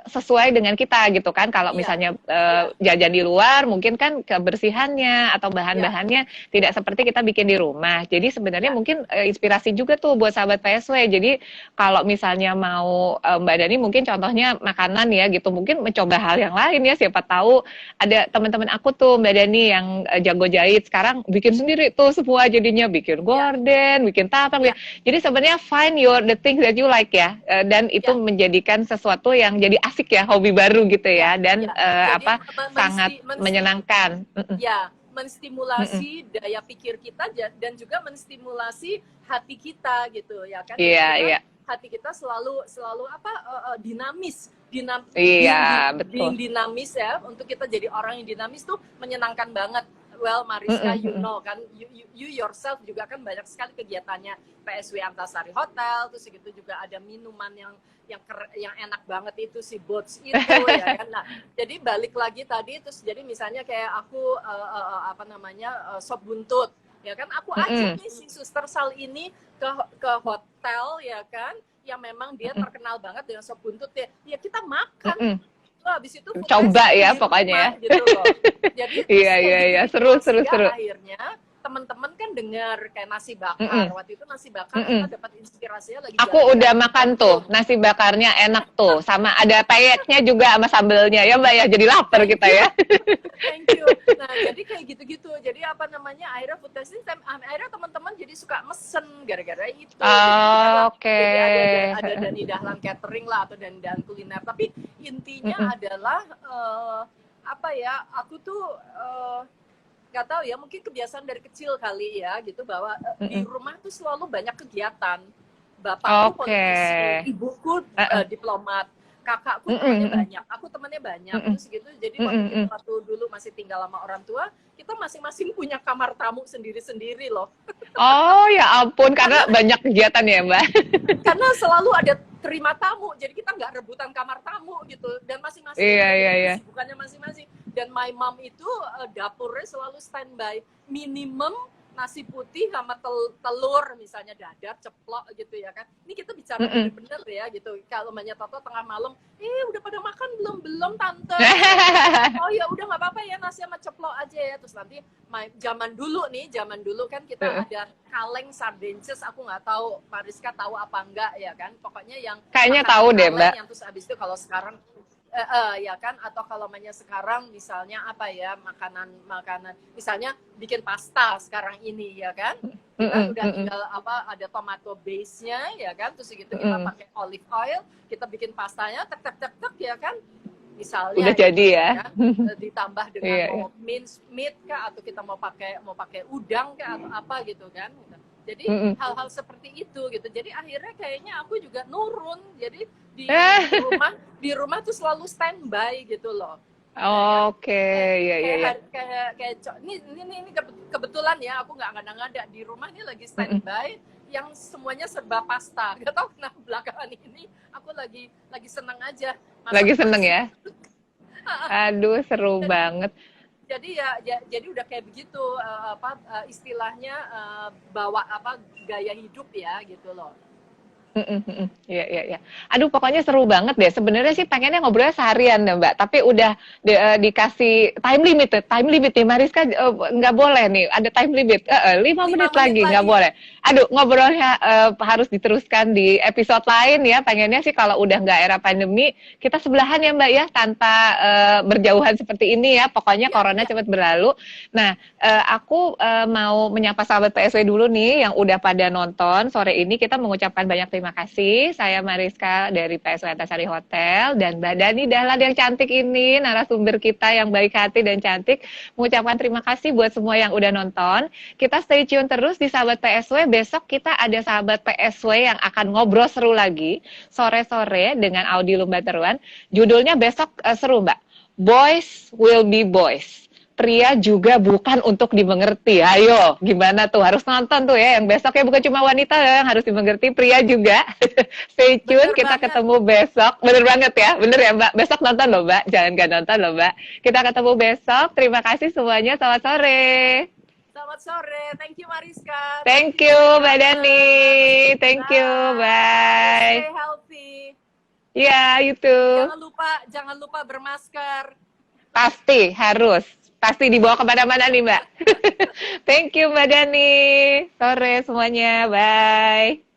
S2: sesuai dengan kita gitu kan. Kalau
S3: iya,
S2: misalnya
S3: iya,
S2: jajan di luar, mungkin kan kebersihannya atau
S3: iya,
S2: bahan-bahannya tidak seperti kita bikin di rumah. Jadi sebenarnya
S3: iya,
S2: mungkin inspirasi juga tuh buat sahabat PSW. Jadi kalau misalnya mau Mbak Dani mungkin contohnya makanan ya gitu, mungkin mencoba hal yang lain ya, siapa tahu ada teman-teman aku tuh Mbak Dani yang jago jahit sekarang bikin sendiri tuh semua, jadinya bikin
S3: iya,
S2: gorden, bikin tapang
S3: iya,
S2: ya. Jadi sebenarnya find the things that you like ya, dan itu
S3: iya,
S2: menjadikan sesuatu yang jadi asik ya, hobi baru gitu
S3: iya,
S2: ya, dan
S3: iya. Jadi
S2: sangat menyenangkan.
S3: ya,
S2: Mm-mm.
S3: menstimulasi daya pikir kita dan juga menstimulasi hati kita gitu ya kan. Jadi
S2: Iya,
S3: kita
S2: iya,
S3: hati kita selalu dinamis,
S2: iya, betul.
S3: being dinamis ya. Untuk kita jadi orang yang dinamis tuh menyenangkan banget. Well, Mariska,
S2: Mm-mm,
S3: you
S2: mm-mm.
S3: know kan, you yourself juga kan banyak sekali kegiatannya PSW Antasari Hotel, terus gitu juga ada minuman yang enak banget itu si Bots itu ya kan. Nah, jadi balik lagi tadi, terus jadi misalnya kayak aku sop buntut ya kan, aku ajak
S2: Mm-mm.
S3: nih si Suster Sal ini ke hotel ya kan, yang memang dia terkenal banget dengan sop buntut ya kita makan.
S2: Mm-mm.
S3: Habis itu
S2: Coba ya
S3: di
S2: pokoknya
S3: rumah,
S2: ya.
S3: gitu loh. Jadi
S2: Iya,
S3: terus
S2: iya,
S3: kayak
S2: iya.
S3: gitu
S2: Seru, seru,
S3: sehingga
S2: seru.
S3: akhirnya teman-teman kan dengar kayak nasi bakar.
S2: Mm-mm.
S3: Waktu itu nasi bakar
S2: Mm-mm.
S3: kita dapat inspirasinya lagi
S2: Aku
S3: jalan-jalan
S2: udah
S3: ke
S2: makan
S3: Bandung.
S2: tuh, nasi bakarnya enak tuh. Sama ada peyeknya juga sama sambelnya ya Mbak ya. Jadi lapar
S3: Thank
S2: kita
S3: you.
S2: ya.
S3: Thank you. Nah, jadi kayak gitu-gitu. Jadi apa namanya? Akhirnya food tasting time, akhirnya teman-teman jadi suka mesen gara-gara itu.
S2: Oke.
S3: Jadi ada Dani Dahlan catering lah atau Dani Dahlan kuliner. Tapi intinya adalah apa ya? Aku tuh nggak tahu ya, mungkin kebiasaan dari kecil kali ya gitu, bahwa di rumah tuh selalu banyak kegiatan. Bapakku politisi, ibuku diplomat, kakakku temannya banyak, aku temannya banyak, terus gitu. Jadi waktu dulu masih tinggal sama orang tua, kita masing-masing punya kamar tamu sendiri-sendiri loh.
S2: Oh ya ampun, karena banyak kegiatan ya Mbak.
S3: Karena selalu ada terima tamu, jadi kita nggak rebutan kamar tamu gitu, dan masing-masing
S2: Iya.
S3: bukannya masing-masing. Dan my mom itu dapurnya selalu standby, minimum nasi putih sama telur, misalnya dadar, ceplok gitu ya kan. Ini kita bicara bener-bener ya gitu. Kalau Mbaknya Toto tengah malam, udah pada makan belum tante? Oh ya udah nggak apa-apa ya, nasi sama ceplok aja ya. Terus nanti zaman dulu kan kita ada kaleng sardences, aku nggak tahu Mariska tahu apa enggak ya kan. Pokoknya yang
S2: kayaknya tahu deh Mbak.
S3: Yang terus habis itu kalau sekarang ya kan, atau kalau namanya sekarang misalnya apa ya, makanan misalnya bikin pasta sekarang ini ya kan, kita udah tinggal ada tomato base-nya ya kan, terus gitu kita pakai olive oil, kita bikin pastanya tek ya kan, misalnya
S2: udah jadi ya
S3: kan? Ditambah dengan mau minced meat kah, atau kita mau pakai udang kah atau apa gitu kan. Jadi hal-hal seperti itu gitu. Jadi akhirnya kayaknya aku juga nurun. Jadi di rumah tuh selalu standby gitu loh.
S2: Oke, iya.
S3: Ini kebetulan ya, aku nggak ngada-ngada di rumah ini lagi standby, yang semuanya serba pasta. Gak tau kenapa belakangan ini aku lagi seneng aja.
S2: Lagi seneng ya. Aduh, seru banget.
S3: Jadi jadi udah kayak begitu, istilahnya bawa gaya hidup ya gitu loh.
S2: Iya. Aduh, pokoknya seru banget deh. Sebenarnya sih pengennya ngobrolnya seharian deh, Mbak. Tapi udah dikasih time limit nih. Mariska nggak boleh nih. Ada time limit. 5 menit lagi nggak boleh. Aduh, ngobrolnya harus diteruskan di episode lain ya. Pengennya sih kalau udah nggak era pandemi, kita sebelahan ya, Mbak ya, tanpa berjauhan seperti ini ya. Pokoknya corona cepat berlalu. Nah, aku mau menyapa sahabat PSW dulu nih yang udah pada nonton sore ini. Kita mengucapkan banyak terima kasih. Saya Mariska dari PSW Antasari Hotel dan Mbak Dani Dahlan yang cantik ini, narasumber kita yang baik hati dan cantik. Mengucapkan terima kasih buat semua yang udah nonton. Kita stay tune terus di sahabat PSW. Besok kita ada sahabat PSW yang akan ngobrol seru lagi sore-sore dengan Audi Lumbateruan. Judulnya besok seru, Mbak. Boys will be boys. Pria juga bukan untuk dimengerti. Ayo, gimana tuh? Harus nonton tuh ya. Yang besoknya bukan cuma wanita ya, yang harus dimengerti, pria juga. Stay tune, kita ketemu besok. Bener banget ya, bener ya Mbak. Besok nonton loh Mbak, jangan gak nonton loh Mbak. Kita ketemu besok. Terima kasih semuanya, selamat sore.
S3: Selamat sore, thank you Mariska.
S2: Thank you Mbak Dani. Thank you, bye.
S3: Stay healthy.
S2: Ya, you too.
S3: Jangan lupa bermasker.
S2: Pasti, harus. Pasti dibawa kemana-mana nih Mbak. Thank you Mbak Dani. Sore semuanya, bye.